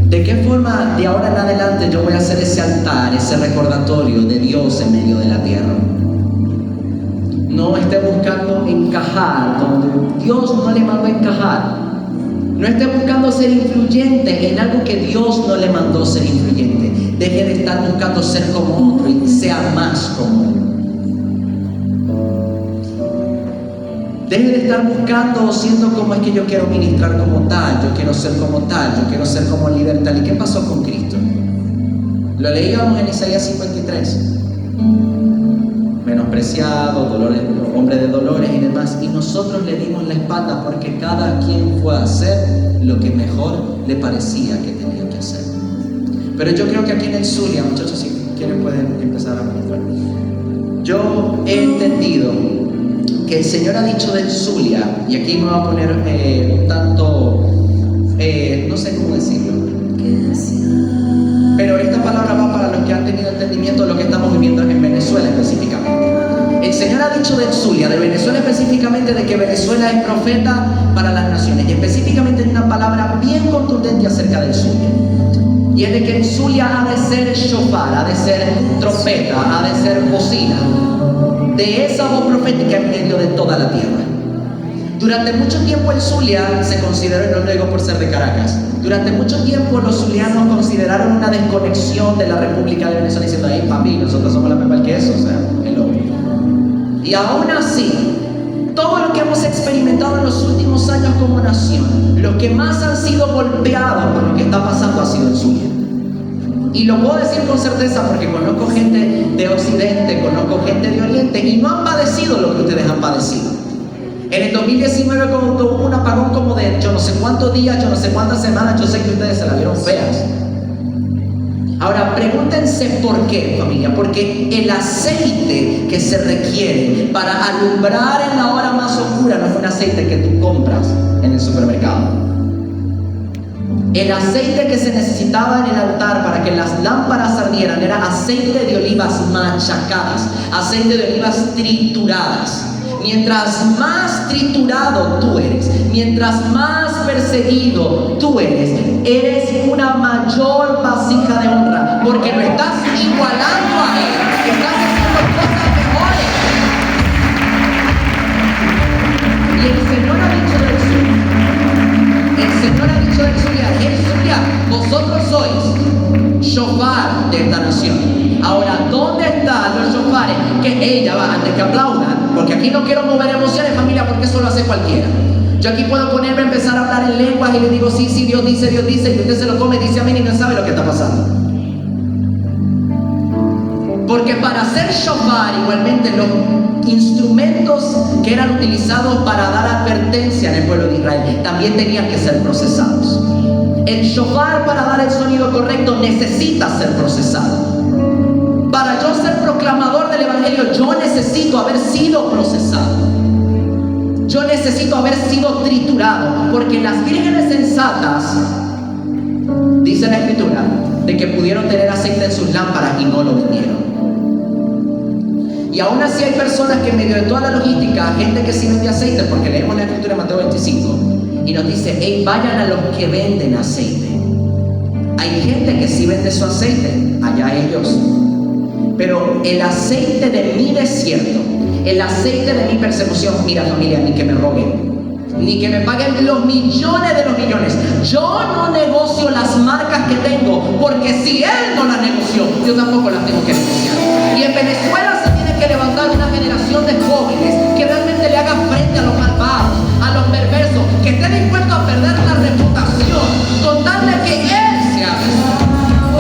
¿de qué forma de ahora en adelante yo voy a hacer ese altar, ese recordatorio de Dios en medio de la tierra? No esté buscando encajar donde Dios no le mandó a encajar. No esté buscando ser influyente en algo que Dios no le mandó ser influyente. Deje de estar buscando ser como otro y sea más como Él. Deje de estar buscando o siendo como es que yo quiero ministrar como tal, yo quiero ser como tal, yo quiero ser como libertad. ¿Y qué pasó con Cristo? Lo leíamos en Isaías 53. Menospreciado, hombre de dolores y demás, y nosotros le dimos la espalda porque cada quien fue a hacer lo que mejor le parecía que tenía que hacer. Pero yo creo que aquí en el Zulia, muchachos, si quieren pueden empezar a ministrar. Yo he entendido que el Señor ha dicho del Zulia, y aquí me va a poner no sé cómo decirlo, pero esta palabra va para los que han tenido entendimiento de lo que estamos viviendo en Venezuela específicamente. El Señor ha dicho del Zulia, de Venezuela específicamente, de que Venezuela es profeta para las naciones, y específicamente en una palabra bien contundente acerca del Zulia. Y es de que el Zulia ha de ser shofar, ha de ser trompeta, ha de ser bocina, de esa voz profética en medio de toda la tierra. Durante mucho tiempo el Zulia se consideró, y no lo digo por ser de Caracas, durante mucho tiempo los zulianos consideraron una desconexión de la República de Venezuela diciendo, hey papi, nosotros somos la pepa que eso, o sea, es lo mismo. Y aún así, todo lo que hemos experimentado en los últimos años como nación, los que más han sido golpeados por lo que está pasando ha sido el Zulia. Y lo puedo decir con certeza porque conozco gente de Occidente, conozco gente de Oriente y no han padecido lo que ustedes han padecido. En el 2019 cuando hubo un apagón como de yo no sé cuántos días, yo no sé cuántas semanas, yo sé que ustedes se la vieron feas. Ahora pregúntense por qué, familia, porque el aceite que se requiere para alumbrar en la hora más oscura no es un aceite que tú compras en el supermercado. El aceite que se necesitaba en el altar para que las lámparas ardieran era aceite de olivas machacadas, aceite de olivas trituradas. Mientras más triturado tú eres, mientras más perseguido tú eres una mayor vasija de honra, porque lo estás igualando a Él, estás haciendo cosas mejores. Y el Señor ha dicho del Zulia, vosotros sois shofar de esta nación. Ahora, ¿dónde están los shofares? Que ella va, antes que aplaudan, porque aquí no quiero mover emociones, familia, porque eso lo hace cualquiera. Yo aquí puedo ponerme a empezar a hablar en lenguas y le digo, sí, Dios dice, y usted se lo come, dice amén y no sabe lo que está pasando. Porque para hacer shofar, igualmente los instrumentos que eran utilizados para dar advertencia en el pueblo de Israel también tenían que ser procesados. El shofar, para dar el sonido correcto, necesita ser procesado. Para yo ser proclamador del evangelio, yo necesito haber sido procesado. Yo necesito haber sido triturado, porque las vírgenes sensatas, dice la escritura, de que pudieron tener aceite en sus lámparas y no lo vinieron. Y aún así hay personas que en medio de toda la logística, gente que sí vende aceite, porque leemos la escritura de Mateo 25, y nos dice, hey, vayan a los que venden aceite. Hay gente que sí vende su aceite, allá ellos. Pero el aceite de mi desierto, el aceite de mi persecución, mira familia, ni que me roguen, ni que me paguen los millones de los millones. Yo no negocio las marcas que tengo, porque si Él no las negoció, yo tampoco las tengo que negociar. Y en Venezuela se tiene que levantar una generación de jóvenes que realmente le hagan frente a los malvados, a los perversos, que esté dispuesto a perder la reputación con tal de que Él sea visto.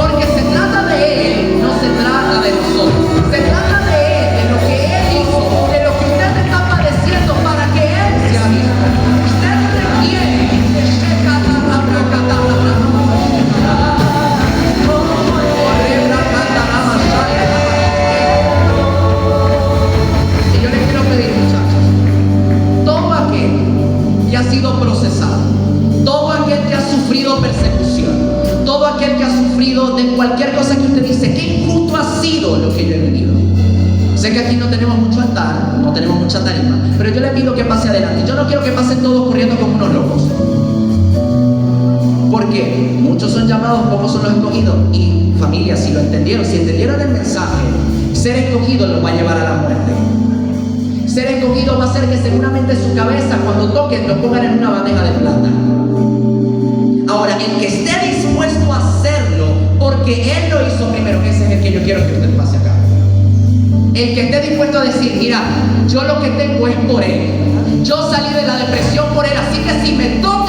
Porque se trata de Él, no se trata de nosotros. Se trata de Él, de lo que Él hizo, de lo que usted está padeciendo para que Él sea visto. Usted requiere y yo les quiero pedir, muchachos, todo aquel que ha sido procesado, todo aquel que ha sufrido persecución, todo aquel que ha sufrido de cualquier cosa que usted dice, qué injusto ha sido lo que yo he vivido. Sé que aquí no tenemos mucho altar, no tenemos mucha tarima, pero yo le pido que pase adelante. Yo no quiero que pasen todos corriendo como unos locos, porque muchos son llamados, pocos son los escogidos. Y familia, si lo entendieron, si entendieron el mensaje, ser escogido los va a llevar a la muerte. Ser escogido va a ser que seguramente su cabeza, cuando toquen, lo pongan en una bandeja de plata. Ahora, el que esté dispuesto a hacerlo porque Él lo hizo primero, ese es el que yo quiero que usted pase acá. El que esté dispuesto a decir, mira, yo lo que tengo es por Él. Yo salí de la depresión por Él, así que si me toca